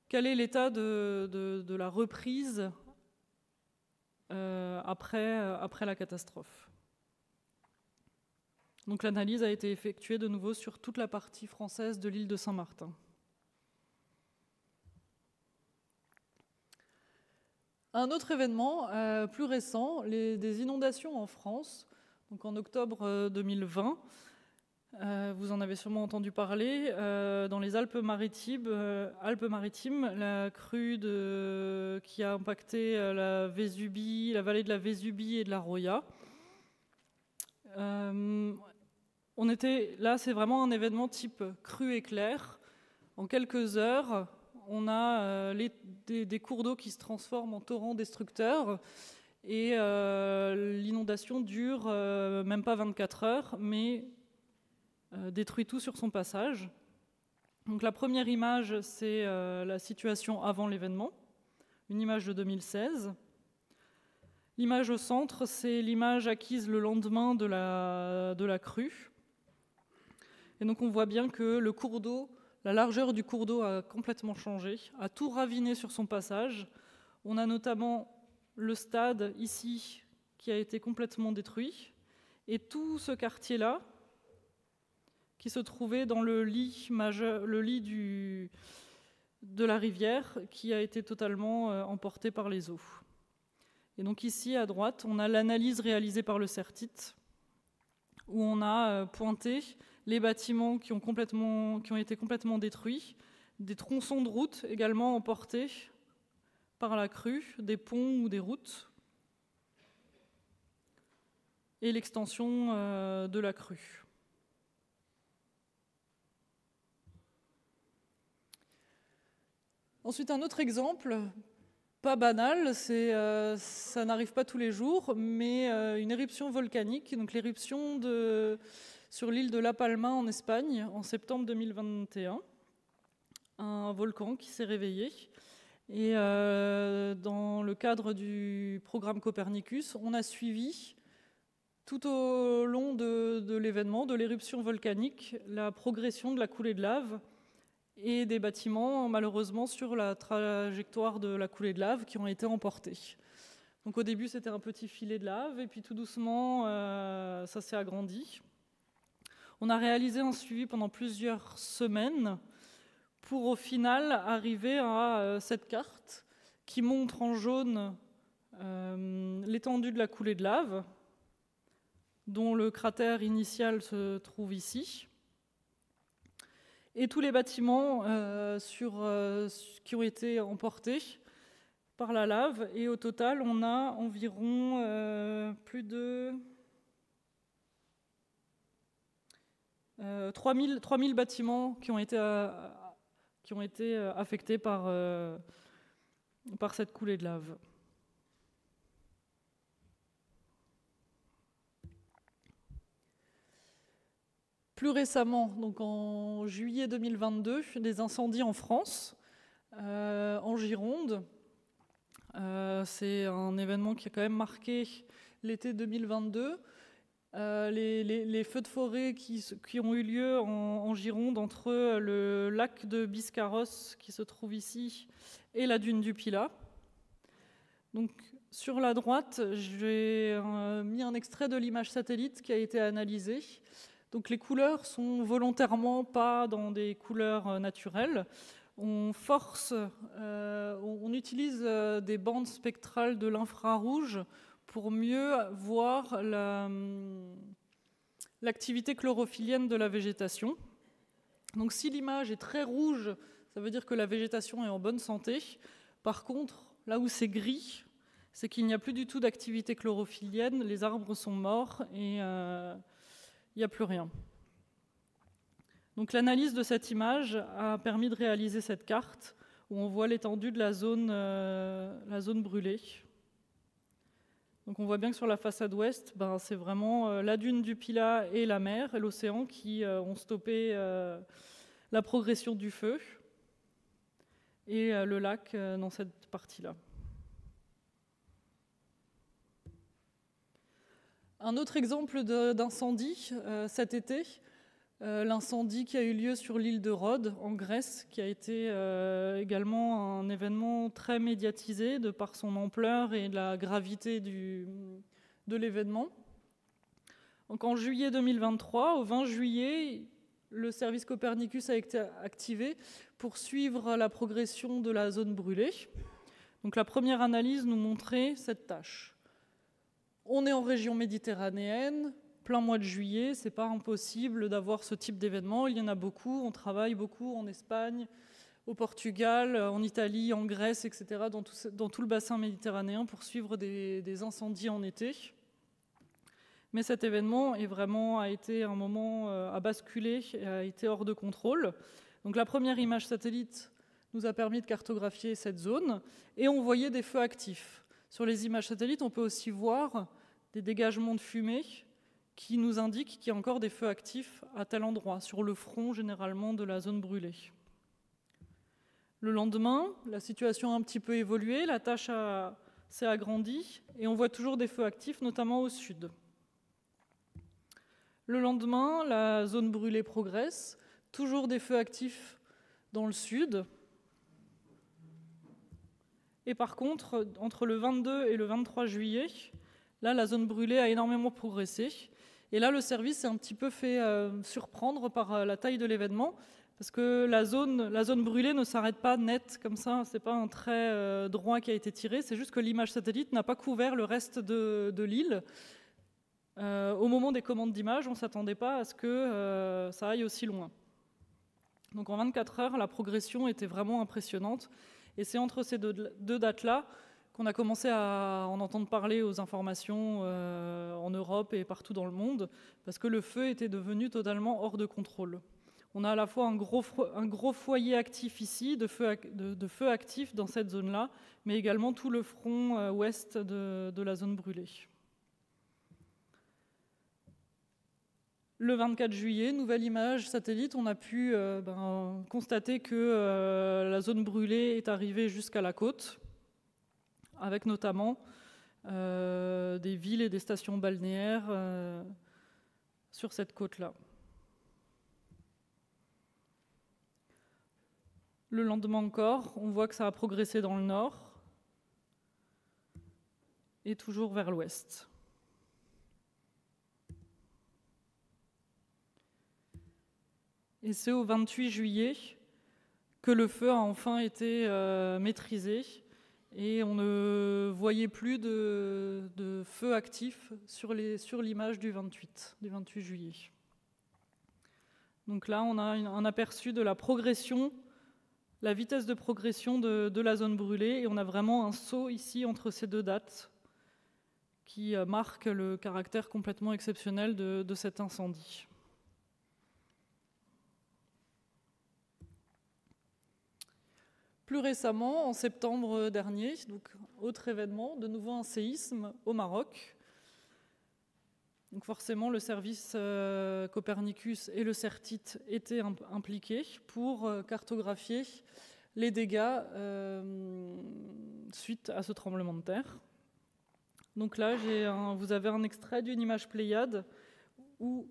quel est l'état de la reprise après la catastrophe. Donc l'analyse a été effectuée de nouveau sur toute la partie française de l'île de Saint-Martin. Un autre événement plus récent, des inondations en France, donc en octobre 2020. Vous en avez sûrement entendu parler. Dans les Alpes-Maritimes, la crue qui a impacté la vallée de la Vésubie et de la Roya. Là, c'est vraiment un événement type crue éclair. En quelques heures, on a des cours d'eau qui se transforment en torrents destructeurs et l'inondation dure même pas 24 heures, mais détruit tout sur son passage. Donc la première image, c'est la situation avant l'événement, une image de 2016. L'image au centre, c'est l'image acquise le lendemain de la crue. Et donc on voit bien que le cours d'eau, la largeur du cours d'eau a complètement changé, a tout raviné sur son passage. On a notamment le stade ici qui a été complètement détruit, et tout ce quartier-là, qui se trouvait dans le lit majeur, le lit de la rivière, qui a été totalement emporté par les eaux. Et donc ici, à droite, on a l'analyse réalisée par le CERTIT, où on a pointé les bâtiments qui ont été complètement détruits, des tronçons de routes également emportés par la crue, des ponts ou des routes, et l'extension de la crue. Ensuite, un autre exemple, pas banal, ça n'arrive pas tous les jours, mais une éruption volcanique, donc l'éruption sur l'île de La Palma en Espagne en septembre 2021, un volcan qui s'est réveillé. Et dans le cadre du programme Copernicus, on a suivi tout au long de l'événement, de l'éruption volcanique, la progression de la coulée de lave et des bâtiments, malheureusement, sur la trajectoire de la coulée de lave qui ont été emportés. Donc au début, c'était un petit filet de lave, et puis tout doucement, ça s'est agrandi. On a réalisé un suivi pendant plusieurs semaines pour au final arriver à cette carte qui montre en jaune l'étendue de la coulée de lave, dont le cratère initial se trouve ici, et tous les bâtiments qui ont été emportés par la lave. Et au total, on a environ plus de 3000 bâtiments qui ont été affectés par cette coulée de lave. Plus récemment, donc en juillet 2022, des incendies en France, en Gironde. C'est un événement qui a quand même marqué l'été 2022. Les feux de forêt qui ont eu lieu en Gironde entre le lac de Biscarrosse qui se trouve ici et la dune du Pilat. Donc, sur la droite, j'ai mis un extrait de l'image satellite qui a été analysée. Donc les couleurs sont volontairement pas dans des couleurs naturelles. On utilise des bandes spectrales de l'infrarouge pour mieux voir l'activité chlorophyllienne de la végétation. Donc si l'image est très rouge, ça veut dire que la végétation est en bonne santé. Par contre, là où c'est gris, c'est qu'il n'y a plus du tout d'activité chlorophyllienne, les arbres sont morts et il n'y a plus rien. Donc l'analyse de cette image a permis de réaliser cette carte où on voit l'étendue de la zone brûlée. Donc on voit bien que sur la façade ouest, c'est vraiment la dune du Pilat et la mer et l'océan qui ont stoppé la progression du feu, et le lac dans cette partie-là. Un autre exemple d'incendie cet été, l'incendie qui a eu lieu sur l'île de Rhodes en Grèce, qui a été également un événement très médiatisé de par son ampleur et la gravité de l'événement. Donc en juillet 2023, au 20 juillet, le service Copernicus a été activé pour suivre la progression de la zone brûlée. Donc la première analyse nous montrait cette tâche. On est en région méditerranéenne, plein mois de juillet, c'est pas impossible d'avoir ce type d'événement. Il y en a beaucoup, on travaille beaucoup en Espagne, au Portugal, en Italie, en Grèce, etc., dans tout le bassin méditerranéen pour suivre des incendies en été. Mais cet événement a été un moment à basculer et a été hors de contrôle. Donc la première image satellite nous a permis de cartographier cette zone et on voyait des feux actifs. Sur les images satellites, on peut aussi voir des dégagements de fumée qui nous indiquent qu'il y a encore des feux actifs à tel endroit, sur le front généralement de la zone brûlée. Le lendemain, la situation a un petit peu évolué, la tâche s'est agrandie et on voit toujours des feux actifs, notamment au sud. Le lendemain, la zone brûlée progresse, toujours des feux actifs dans le sud. Et par contre, entre le 22 et le 23 juillet, là, la zone brûlée a énormément progressé. Et là, le service s'est un petit peu fait surprendre par la taille de l'événement, parce que la zone brûlée ne s'arrête pas net comme ça, ce n'est pas un trait droit qui a été tiré, c'est juste que l'image satellite n'a pas couvert le reste de l'île. Au moment des commandes d'images, on ne s'attendait pas à ce que ça aille aussi loin. Donc en 24 heures, la progression était vraiment impressionnante. Et c'est entre ces deux dates-là qu'on a commencé à en entendre parler aux informations en Europe et partout dans le monde, parce que le feu était devenu totalement hors de contrôle. On a à la fois un gros foyer actif ici, de feu actif dans cette zone-là, mais également tout le front ouest de la zone brûlée. Le 24 juillet, nouvelle image satellite, on a pu constater que la zone brûlée est arrivée jusqu'à la côte, avec notamment des villes et des stations balnéaires sur cette côte-là. Le lendemain encore, on voit que ça a progressé dans le nord et toujours vers l'ouest. Et c'est au 28 juillet que le feu a enfin été maîtrisé et on ne voyait plus de feu actif sur l'image du 28 juillet. Donc là, on a un aperçu de la progression, la vitesse de progression de la zone brûlée, et on a vraiment un saut ici entre ces deux dates qui marque le caractère complètement exceptionnel de cet incendie. Plus récemment, en septembre dernier, donc autre événement, de nouveau un séisme au Maroc. Donc forcément, le service Copernicus et le CERTIT étaient impliqués pour cartographier les dégâts suite à ce tremblement de terre. Donc là, vous avez un extrait d'une image Pléiade où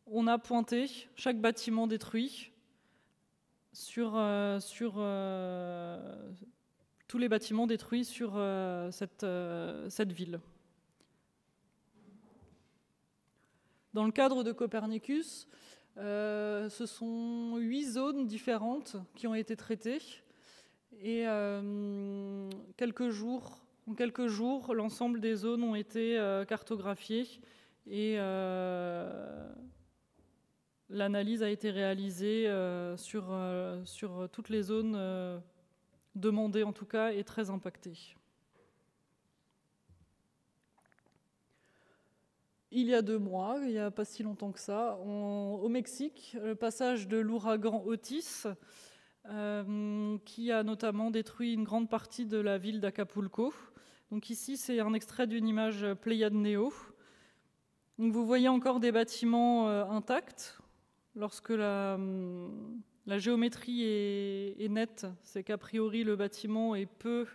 on a pointé chaque bâtiment détruit sur tous les bâtiments détruits sur cette ville. Dans le cadre de Copernicus, ce sont 8 zones différentes qui ont été traitées. Et en quelques jours, l'ensemble des zones ont été cartographiées et l'analyse a été réalisée sur toutes les zones demandées en tout cas et très impactées. Il y a 2 mois, il n'y a pas si longtemps que ça, au Mexique, le passage de l'ouragan Otis, qui a notamment détruit une grande partie de la ville d'Acapulco. Donc ici, c'est un extrait d'une image Pléiade Néo. Donc vous voyez encore des bâtiments intacts. Lorsque la géométrie est nette, c'est qu'a priori le bâtiment est peu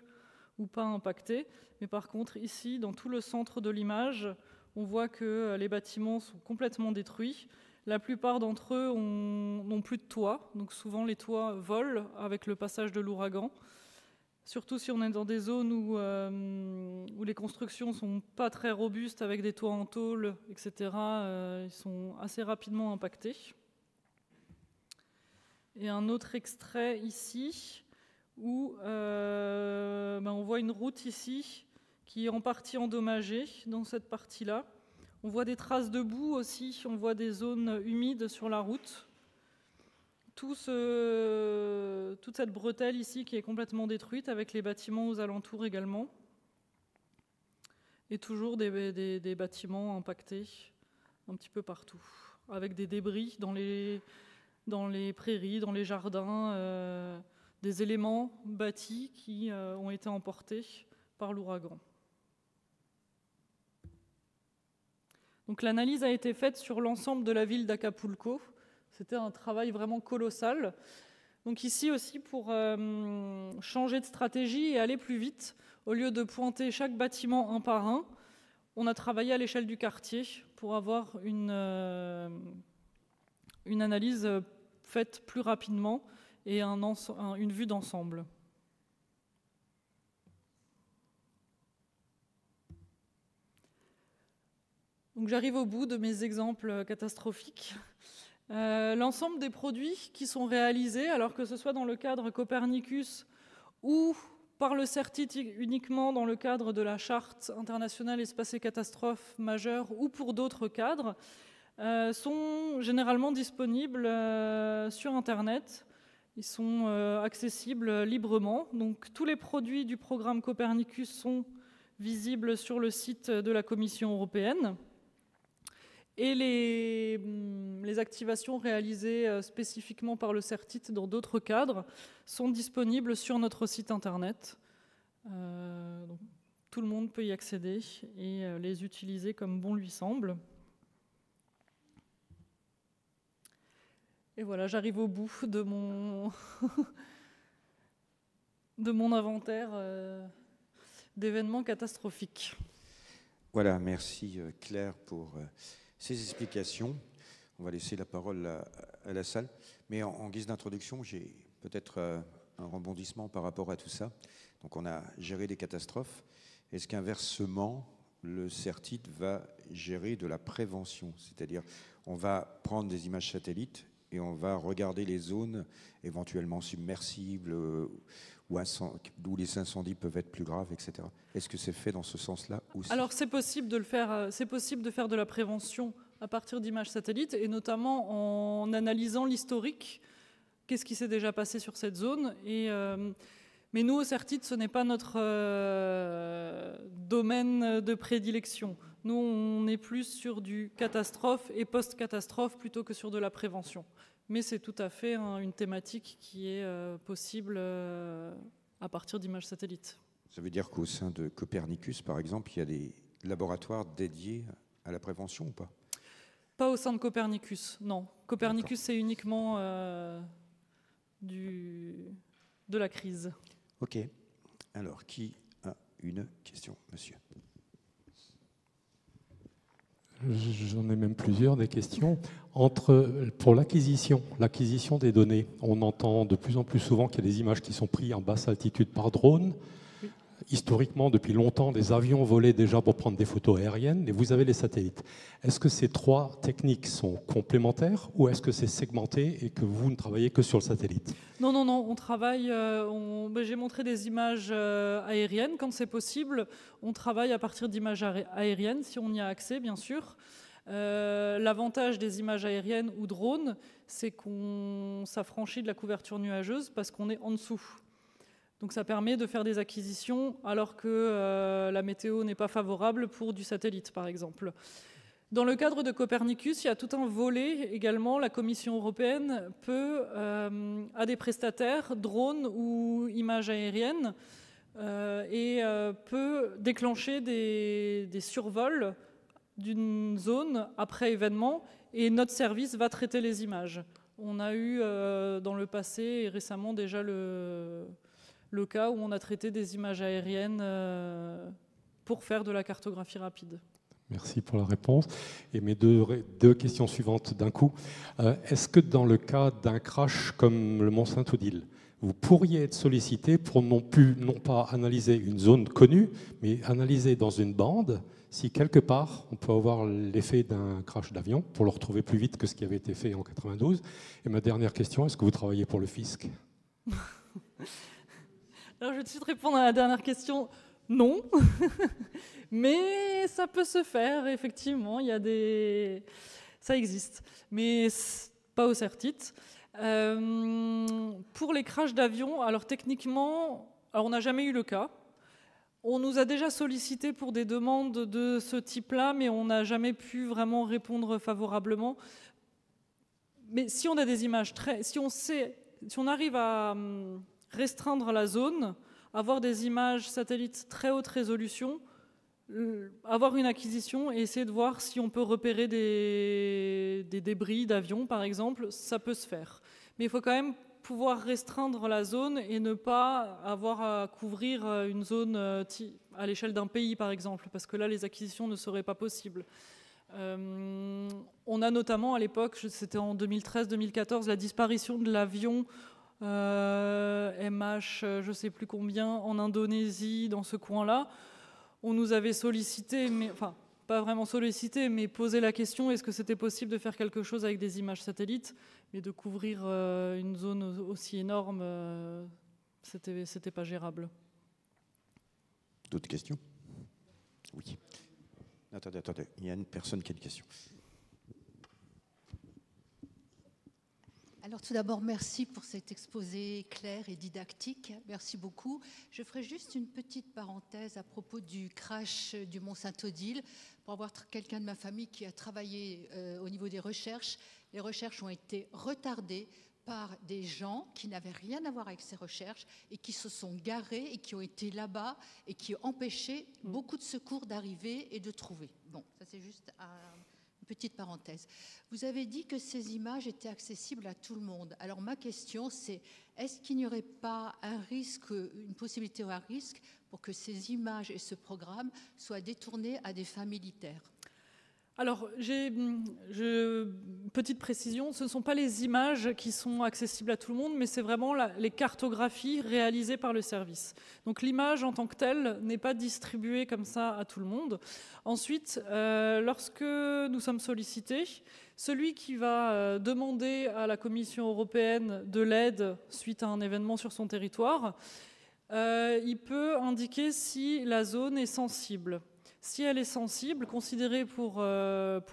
ou pas impacté. Mais par contre, ici, dans tout le centre de l'image, on voit que les bâtiments sont complètement détruits. La plupart d'entre eux n'ont plus de toit, donc souvent les toits volent avec le passage de l'ouragan. Surtout si on est dans des zones où les constructions ne sont pas très robustes, avec des toits en tôle, etc. Ils sont assez rapidement impactés. Et un autre extrait ici, où on voit une route ici, qui est en partie endommagée dans cette partie-là. On voit des traces de boue aussi, on voit des zones humides sur la route. Toute cette bretelle ici qui est complètement détruite, avec les bâtiments aux alentours également. et toujours des bâtiments impactés un petit peu partout, avec des débris dans les prairies, dans les jardins, des éléments bâtis qui ont été emportés par l'ouragan. Donc l'analyse a été faite sur l'ensemble de la ville d'Acapulco. C'était un travail vraiment colossal. Donc ici aussi, pour changer de stratégie et aller plus vite, au lieu de pointer chaque bâtiment un par un, on a travaillé à l'échelle du quartier pour avoir une analyse faite plus rapidement et une vue d'ensemble. Donc j'arrive au bout de mes exemples catastrophiques. L'ensemble des produits qui sont réalisés, alors que ce soit dans le cadre Copernicus ou par le CERTIT uniquement dans le cadre de la Charte internationale espace et catastrophes majeures ou pour d'autres cadres, sont généralement disponibles sur Internet. Ils sont accessibles librement. Donc tous les produits du programme Copernicus sont visibles sur le site de la Commission européenne. Et les activations réalisées spécifiquement par le CERTIT dans d'autres cadres sont disponibles sur notre site internet. Donc, tout le monde peut y accéder et les utiliser comme bon lui semble. Et voilà, j'arrive au bout de mon, de mon inventaire d'événements catastrophiques. Voilà, merci Claire pour ces explications. On va laisser la parole à la salle. Mais en guise d'introduction, j'ai peut-être un rebondissement par rapport à tout ça. Donc on a géré des catastrophes. Est-ce qu'inversement, le CERTIT va gérer de la prévention? C'est-à-dire, on va prendre des images satellites et on va regarder les zones éventuellement submersibles où les incendies peuvent être plus graves, etc. Est-ce que c'est fait dans ce sens-là aussi? Alors c'est possible de le faire. C'est possible de faire de la prévention à partir d'images satellites et notamment en analysant l'historique. Qu'est-ce qui s'est déjà passé sur cette zone? Mais nous, au CERTIT, ce n'est pas notre domaine de prédilection. Nous, on est plus sur du catastrophe et post-catastrophe plutôt que sur de la prévention. Mais c'est tout à fait une thématique qui est possible à partir d'images satellites. Ça veut dire qu'au sein de Copernicus, par exemple, il y a des laboratoires dédiés à la prévention ou pas? Pas au sein de Copernicus, non. Copernicus, c'est uniquement de la crise. Ok. Alors, qui a une question, monsieur? J'en ai même plusieurs, des questions. Pour l'acquisition des données, on entend de plus en plus souvent qu'il y a des images qui sont prises en basse altitude par drone. Oui. Historiquement, depuis longtemps, des avions volaient déjà pour prendre des photos aériennes, et vous avez les satellites. Est-ce que ces trois techniques sont complémentaires ou est-ce que c'est segmenté et que vous ne travaillez que sur le satellite? Non, on travaille. J'ai montré des images aériennes quand c'est possible. On travaille à partir d'images aériennes, si on y a accès, bien sûr. L'avantage des images aériennes ou drones, c'est qu'on s'affranchit de la couverture nuageuse parce qu'on est en dessous. Donc ça permet de faire des acquisitions alors que la météo n'est pas favorable pour du satellite, par exemple. Dans le cadre de Copernicus, il y a tout un volet également. La Commission européenne peut, à des prestataires, drones ou images aériennes, peut déclencher des survols d'une zone après événement, et notre service va traiter les images. On a eu dans le passé et récemment déjà le cas où on a traité des images aériennes pour faire de la cartographie rapide. Merci pour la réponse. Et mes deux questions suivantes d'un coup. Est-ce que dans le cas d'un crash comme le Mont Saint-Odile, vous pourriez être sollicité pour non pas analyser une zone connue, mais analyser dans une bande si quelque part on peut avoir l'effet d'un crash d'avion pour le retrouver plus vite que ce qui avait été fait en 92? Et ma dernière question, est-ce que vous travaillez pour le fisc? Alors je vais tout de suite répondre à la dernière question. Non, mais ça peut se faire, effectivement, ça existe, mais pas au CERTIT. Pour les crashs d'avion, alors techniquement, on n'a jamais eu le cas. On nous a déjà sollicité pour des demandes de ce type-là, mais on n'a jamais pu vraiment répondre favorablement. Mais si on a des images si on arrive à restreindre la zone, avoir des images satellites très haute résolution, avoir une acquisition et essayer de voir si on peut repérer des débris d'avions, par exemple, ça peut se faire. Mais il faut quand même pouvoir restreindre la zone et ne pas avoir à couvrir une zone à l'échelle d'un pays, par exemple, parce que là, les acquisitions ne seraient pas possibles. On a notamment, à l'époque, c'était en 2013-2014, la disparition de l'avion MH, je ne sais plus combien, en Indonésie, dans ce coin-là. On nous avait sollicité, enfin, pas vraiment sollicité, mais posé la question, est-ce que c'était possible de faire quelque chose avec des images satellites? Mais de couvrir une zone aussi énorme, c'était pas gérable. D'autres questions? Oui. Attendez, il y a une personne qui a une question. Alors tout d'abord, merci pour cet exposé clair et didactique. Merci beaucoup. Je ferai juste une petite parenthèse à propos du crash du Mont-Saint-Odile. Pour avoir quelqu'un de ma famille qui a travaillé au niveau des recherches, les recherches ont été retardées par des gens qui n'avaient rien à voir avec ces recherches et qui se sont garés et qui ont été là-bas et qui ont empêché beaucoup de secours d'arriver et de trouver. Bon, ça c'est juste une petite parenthèse. Vous avez dit que ces images étaient accessibles à tout le monde. Alors ma question c'est, est-ce qu'il n'y aurait pas un risque, une possibilité ou un risque pour que ces images et ce programme soient détournés à des fins militaires ? Alors, petite précision, ce ne sont pas les images qui sont accessibles à tout le monde, mais c'est vraiment les cartographies réalisées par le service. Donc l'image en tant que telle n'est pas distribuée comme ça à tout le monde. Ensuite, lorsque nous sommes sollicités, celui qui va demander à la Commission européenne de l'aide suite à un événement sur son territoire, il peut indiquer si la zone est sensible. Si elle est sensible, considérée pour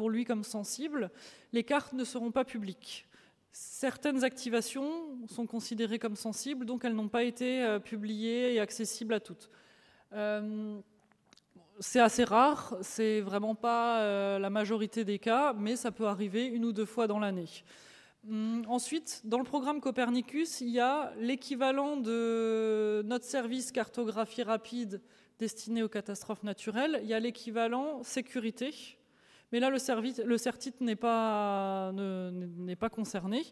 lui comme sensible, les cartes ne seront pas publiques. Certaines activations sont considérées comme sensibles, donc elles n'ont pas été publiées et accessibles à toutes. C'est assez rare, c'est vraiment pas la majorité des cas, mais ça peut arriver 1 ou 2 fois dans l'année. Ensuite, dans le programme Copernicus, il y a l'équivalent de notre service cartographie rapide destiné aux catastrophes naturelles. Il y a l'équivalent sécurité, mais là le CERTIT n'est pas concerné,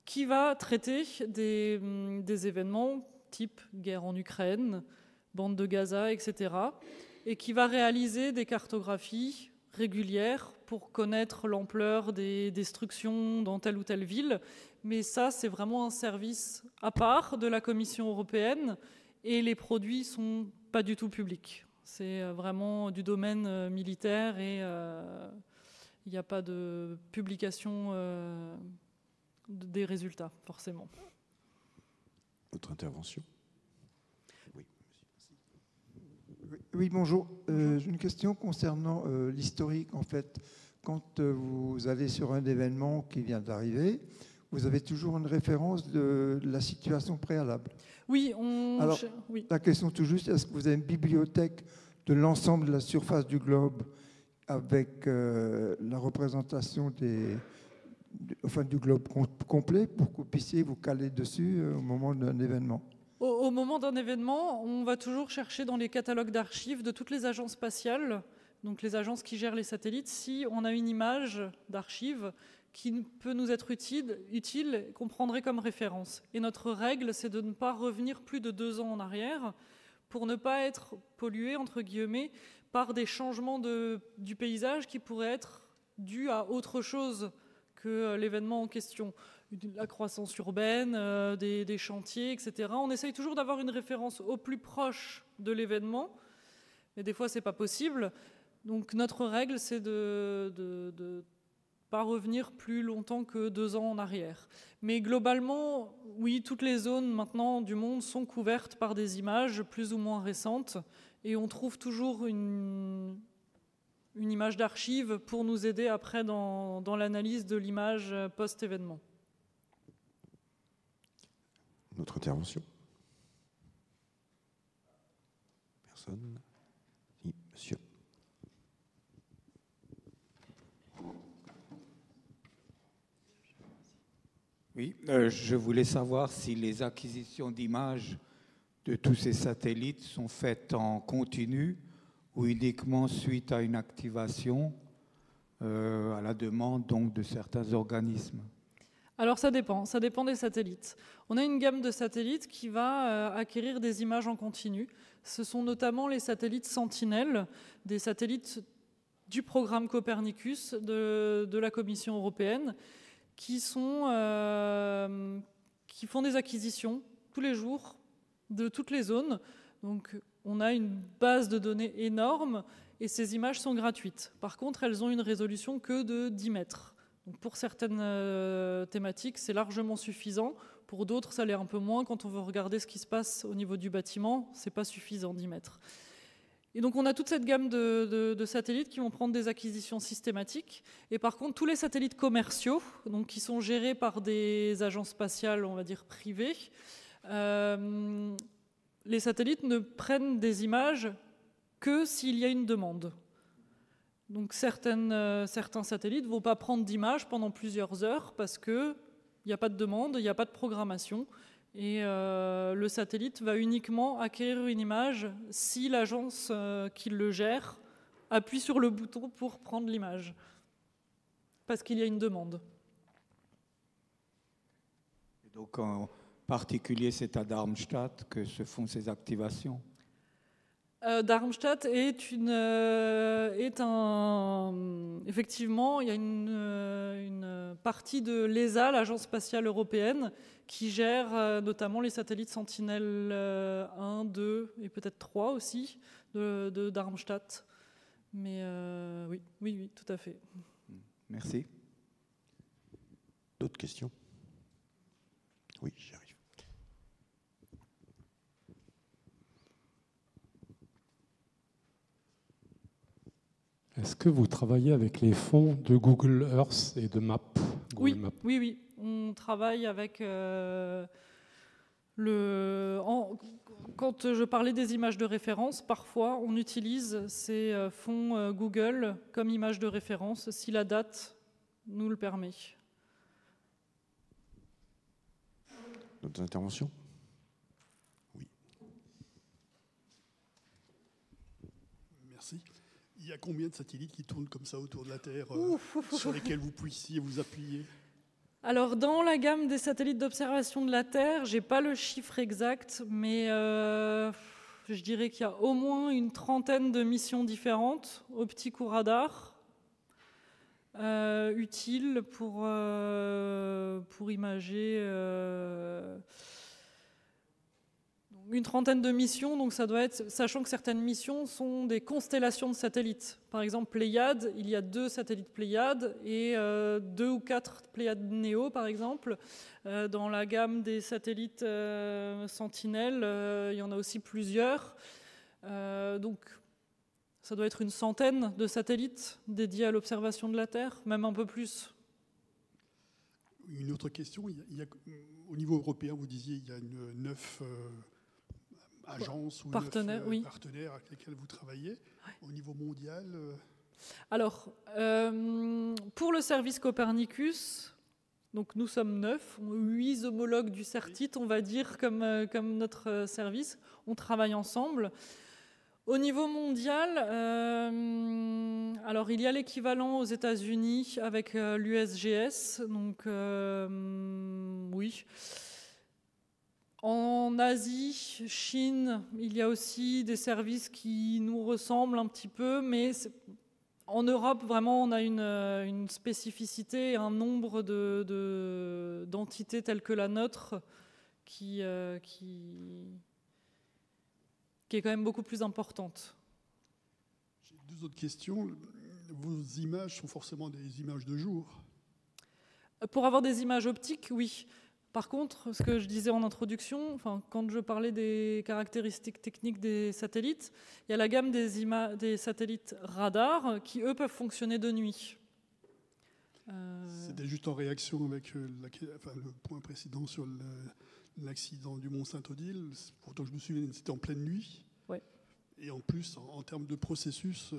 qui va traiter des événements type guerre en Ukraine, bande de Gaza, etc., et qui va réaliser des cartographies régulières pour connaître l'ampleur des destructions dans telle ou telle ville. Mais ça, c'est vraiment un service à part de la Commission européenne et les produits ne sont pas du tout publics. C'est vraiment du domaine militaire et il n'y a pas de publication des résultats, forcément. Autre intervention? Oui, bonjour. J'ai une question concernant l'historique. En fait, quand vous allez sur un événement qui vient d'arriver, vous avez toujours une référence de la situation préalable. Oui, Alors, oui. La question tout juste, est-ce que vous avez une bibliothèque de l'ensemble de la surface du globe avec la représentation du globe complet pour que vous puissiez vous caler dessus au moment d'un événement? Au moment d'un événement, on va toujours chercher dans les catalogues d'archives de toutes les agences spatiales, donc les agences qui gèrent les satellites, si on a une image d'archive qui peut nous être utile, qu'on prendrait comme référence. Et notre règle, c'est de ne pas revenir plus de 2 ans en arrière pour ne pas être pollué, entre guillemets, par des changements du paysage qui pourraient être dus à autre chose que l'événement en question. La croissance urbaine, des chantiers, etc. On essaye toujours d'avoir une référence au plus proche de l'événement, mais des fois, ce n'est pas possible. Donc notre règle, c'est de pas revenir plus longtemps que 2 ans en arrière. Mais globalement, oui, toutes les zones maintenant du monde sont couvertes par des images plus ou moins récentes, et on trouve toujours une image d'archive pour nous aider après dans l'analyse de l'image post-événement. Notre intervention? personne. Oui, monsieur. Oui, je voulais savoir si les acquisitions d'images de tous ces satellites sont faites en continu ou uniquement suite à une activation à la demande donc de certains organismes. Alors ça dépend des satellites. On a une gamme de satellites qui va acquérir des images en continu. Ce sont notamment les satellites Sentinelle, des satellites du programme Copernicus de la Commission européenne, qui font des acquisitions tous les jours de toutes les zones. Donc on a une base de données énorme et ces images sont gratuites. Par contre, elles ont une résolution que de 10 mètres. Donc pour certaines thématiques, c'est largement suffisant. Pour d'autres, ça l'est un peu moins. Quand on veut regarder ce qui se passe au niveau du bâtiment, c'est pas suffisant, 10 mètres. Et donc on a toute cette gamme de satellites qui vont prendre des acquisitions systématiques. Et par contre, tous les satellites commerciaux, donc qui sont gérés par des agences spatiales, on va dire privées, les satellites ne prennent des images que s'il y a une demande. Donc certains satellites ne vont pas prendre d'images pendant plusieurs heures parce qu'il n'y a pas de demande, il n'y a pas de programmation. Et le satellite va uniquement acquérir une image si l'agence qui le gère appuie sur le bouton pour prendre l'image, parce qu'il y a une demande. Et donc en particulier, c'est à Darmstadt que se font ces activations. Darmstadt effectivement, il y a une partie de l'ESA, l'Agence spatiale européenne, qui gère notamment les satellites Sentinelle 1, 2 et peut-être 3 aussi de Darmstadt. Mais oui, tout à fait. Merci. D'autres questions? Oui, j'y arrive. Est-ce que vous travaillez avec les fonds de Google Earth et de Maps? Oui. On travaille avec quand je parlais des images de référence, parfois on utilise ces fonds Google comme image de référence si la date nous le permet. D'autres interventions? Oui. Merci. Il y a combien de satellites qui tournent comme ça autour de la Terre sur lesquels vous puissiez vous appuyer? Alors, dans la gamme des satellites d'observation de la Terre, je n'ai pas le chiffre exact, mais je dirais qu'il y a au moins une trentaine de missions différentes, optiques ou radar, utiles pour imager. Une trentaine de missions, donc ça doit être, sachant que certaines missions sont des constellations de satellites. Par exemple, Pléiades, il y a 2 satellites Pléiades et 2 ou 4 Pléiades Néo, par exemple. Dans la gamme des satellites Sentinelle, il y en a aussi plusieurs. Donc, ça doit être une centaine de satellites dédiés à l'observation de la Terre, même un peu plus. Une autre question, au niveau européen, vous disiez il y a 9 agences ou partenaires, 9 partenaires avec lesquels vous travaillez. Au niveau mondial Alors, pour le service Copernicus, donc nous sommes 9, 8 homologues du CERTIT, on va dire, comme notre service. On travaille ensemble. Au niveau mondial, alors il y a l'équivalent aux États-Unis avec l'USGS, donc oui. En Asie, Chine, il y a aussi des services qui nous ressemblent un petit peu, mais en Europe, vraiment, on a une spécificité, un nombre d'entités telles que la nôtre qui est quand même beaucoup plus importante. J'ai 2 autres questions. Vos images sont forcément des images de jour? Pour avoir des images optiques, oui. Par contre, ce que je disais en introduction, quand je parlais des caractéristiques techniques des satellites, il y a la gamme des satellites radars qui, eux, peuvent fonctionner de nuit. C'était juste en réaction avec le point précédent sur l'accident du Mont Saint-Odile. Pourtant, je me souviens, c'était en pleine nuit. Ouais. Et en plus, en termes de processus,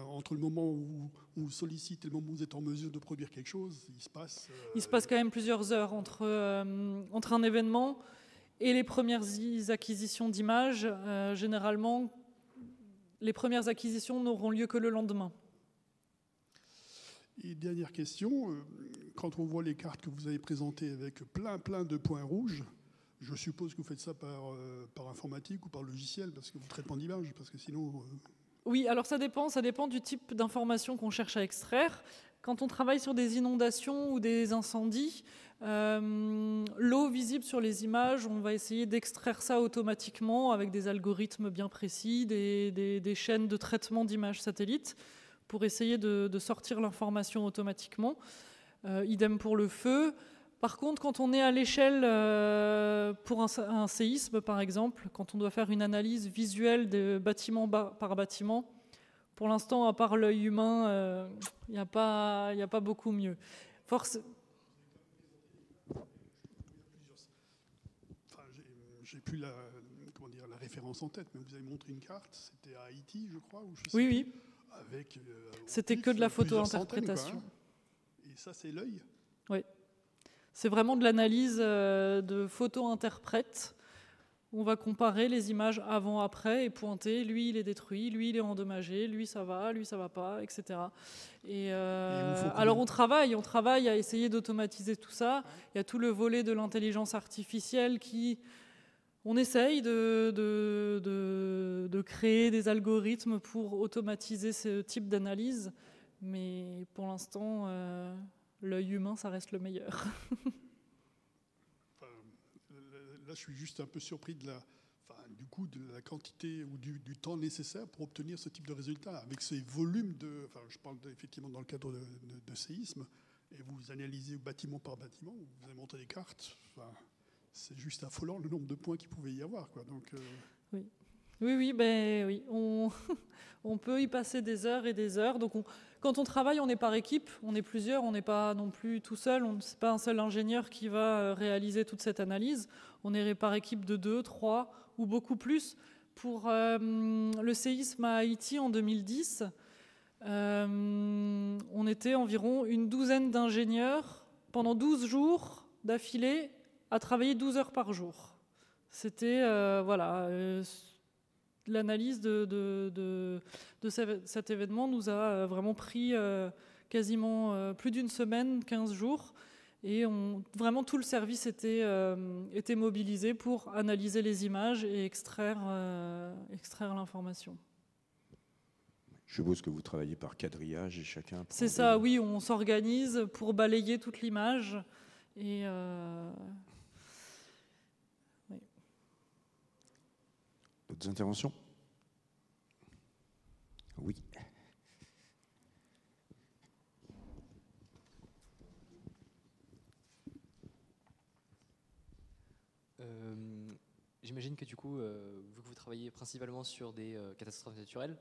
entre le moment où on vous sollicite et le moment où vous êtes en mesure de produire quelque chose, il se passe... Il se passe quand même plusieurs heures entre un événement et les premières acquisitions d'images. Généralement, les premières acquisitions n'auront lieu que le lendemain. Et dernière question, quand on voit les cartes que vous avez présentées avec plein de points rouges, je suppose que vous faites ça par informatique ou par logiciel, parce que vous traitement d'image, parce que sinon... Oui, alors ça dépend du type d'information qu'on cherche à extraire. Quand on travaille sur des inondations ou des incendies, l'eau visible sur les images, on va essayer d'extraire ça automatiquement avec des algorithmes bien précis, des chaînes de traitement d'images satellites pour essayer de sortir l'information automatiquement. Idem pour le feu. Par contre, quand on est à l'échelle pour un séisme, par exemple, quand on doit faire une analyse visuelle de bâtiment par bâtiment, pour l'instant, à part l'œil humain, il n'y a pas beaucoup mieux. J'ai plus la référence en tête, mais vous avez montré une carte, c'était à Haïti, je crois, ou je sais oui, plus, oui. Avec, c'était que de la photo-interprétation. Et ça, c'est l'œil? Oui. C'est vraiment de l'analyse de photo-interprète. On va comparer les images avant-après et pointer, lui il est détruit, lui il est endommagé, lui ça va pas, etc. Alors on travaille à essayer d'automatiser tout ça. Il y a tout le volet de l'intelligence artificielle on essaye de créer des algorithmes pour automatiser ce type d'analyse, mais pour l'instant, l'œil humain, ça reste le meilleur. Là, je suis juste un peu surpris de la quantité ou du temps nécessaire pour obtenir ce type de résultat. Avec ces volumes je parle effectivement dans le cadre de séisme, et vous analysez bâtiment par bâtiment, vous avez montré des cartes. C'est juste affolant le nombre de points qu'il pouvait y avoir, quoi. Donc, Oui. On peut y passer des heures et des heures. Donc quand on travaille, on est par équipe, on est plusieurs, on n'est pas non plus tout seul, c'est pas un seul ingénieur qui va réaliser toute cette analyse. On est par équipe de 2, 3 ou beaucoup plus. Pour le séisme à Haïti en 2010, on était environ une douzaine d'ingénieurs pendant 12 jours d'affilée à travailler 12 heures par jour. C'était l'analyse de cet événement nous a vraiment pris quasiment plus d'une semaine, 15 jours. Et vraiment tout le service était mobilisé pour analyser les images et extraire l'information. Je suppose que vous travaillez par quadrillage et chacun... C'est ça, oui, on s'organise pour balayer toute l'image. Et oui. D'autres interventions? Oui. J'imagine que du coup, vu que vous travaillez principalement sur des catastrophes naturelles,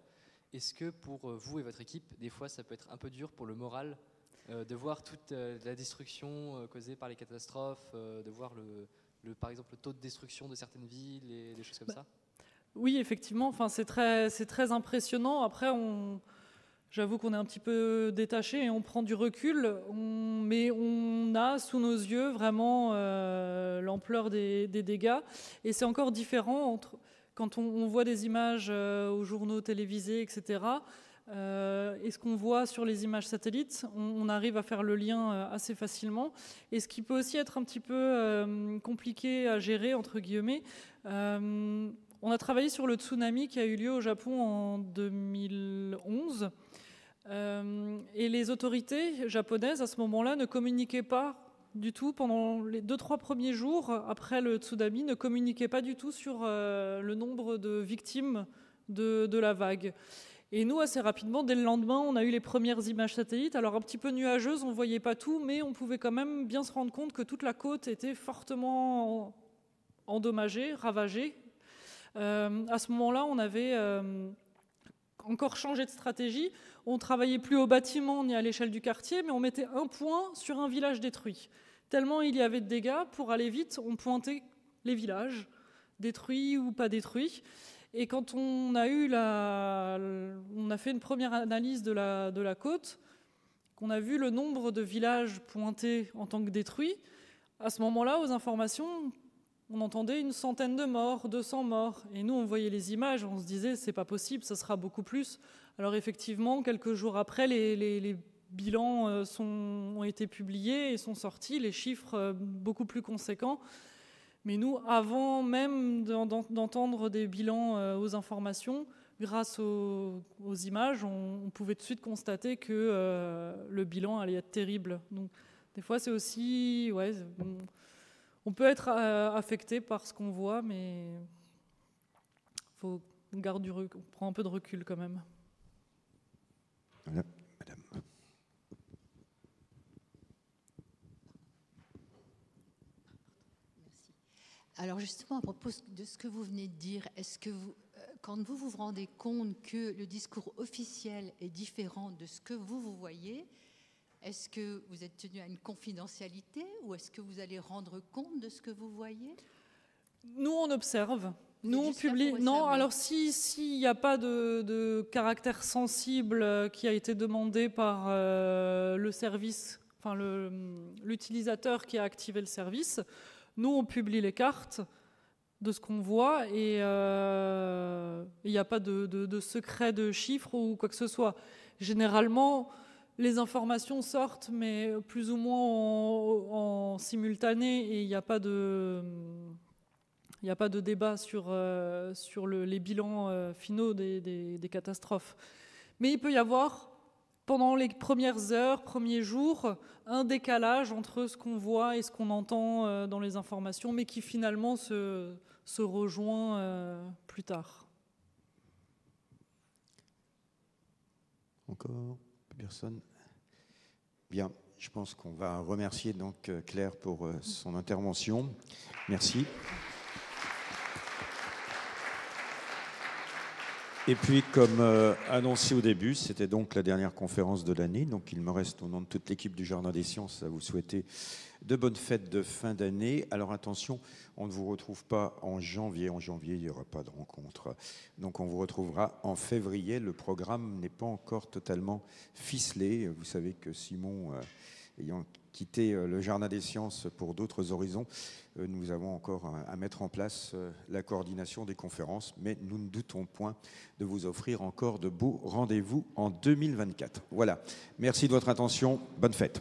est-ce que pour vous et votre équipe, des fois, ça peut être un peu dur pour le moral de voir toute la destruction causée par les catastrophes, de voir par exemple le taux de destruction de certaines villes et des choses comme ça? Oui, effectivement, c'est très impressionnant. Après, j'avoue qu'on est un petit peu détaché et on prend du recul, mais on a sous nos yeux vraiment l'ampleur des dégâts. Et c'est encore différent quand on voit des images aux journaux télévisés, etc. Et ce qu'on voit sur les images satellites, on arrive à faire le lien assez facilement. Et ce qui peut aussi être un petit peu compliqué à gérer, entre guillemets, on a travaillé sur le tsunami qui a eu lieu au Japon en 2011. Et les autorités japonaises, à ce moment-là, ne communiquaient pas du tout, pendant les 2-3 premiers jours après le tsunami, ne communiquaient pas du tout sur le nombre de victimes de la vague. Et nous, assez rapidement, dès le lendemain, on a eu les premières images satellites. Alors un petit peu nuageuses, on ne voyait pas tout, mais on pouvait quand même bien se rendre compte que toute la côte était fortement endommagée, ravagée. À ce moment-là, on avait encore changé de stratégie. On ne travaillait plus au bâtiment ni à l'échelle du quartier, mais on mettait un point sur un village détruit. Tellement il y avait de dégâts, pour aller vite, on pointait les villages, détruits ou pas détruits. Et quand on a fait une première analyse de la côte, qu'on a vu le nombre de villages pointés en tant que détruits, à ce moment-là, aux informations, on entendait une centaine de morts, 200 morts. Et nous, on voyait les images, on se disait, c'est pas possible, ça sera beaucoup plus. Alors effectivement, quelques jours après, les bilans ont été publiés et sont sortis, les chiffres beaucoup plus conséquents. Mais nous, avant même d'entendre des bilans aux informations, grâce aux images, on pouvait tout de suite constater que le bilan allait être terrible. Donc, des fois, c'est aussi... Ouais, on peut être affecté par ce qu'on voit, mais on prend un peu de recul quand même. Voilà, madame. Merci. Alors justement, à propos de ce que vous venez de dire, est-ce que quand vous vous rendez compte que le discours officiel est différent de ce que vous voyez, est-ce que vous êtes tenu à une confidentialité ou est-ce que vous allez rendre compte de ce que vous voyez? Nous, on observe. Nous, on publie. Non, alors s'il n'y a pas de caractère sensible qui a été demandé par le service, enfin l'utilisateur qui a activé le service, nous, on publie les cartes de ce qu'on voit et il n'y a pas de secret de chiffres ou quoi que ce soit. Généralement, les informations sortent, mais plus ou moins en simultané, et il n'y a pas de débat sur les bilans finaux des catastrophes. Mais il peut y avoir, pendant les premières heures, premiers jours, un décalage entre ce qu'on voit et ce qu'on entend dans les informations, mais qui finalement se rejoint plus tard. Encore personne? Bien, je pense qu'on va remercier donc Claire pour son intervention. Merci. Et puis, comme annoncé au début, c'était donc la dernière conférence de l'année. Donc, il me reste, au nom de toute l'équipe du Jardin des Sciences, à vous souhaiter de bonnes fêtes de fin d'année. Alors, attention, on ne vous retrouve pas en janvier. En janvier, il n'y aura pas de rencontre. Donc, on vous retrouvera en février. Le programme n'est pas encore totalement ficelé. Vous savez que Simon, ayant quitté le Jardin des Sciences pour d'autres horizons, nous avons encore à mettre en place la coordination des conférences, mais nous ne doutons point de vous offrir encore de beaux rendez-vous en 2024. Voilà, merci de votre attention, bonne fête.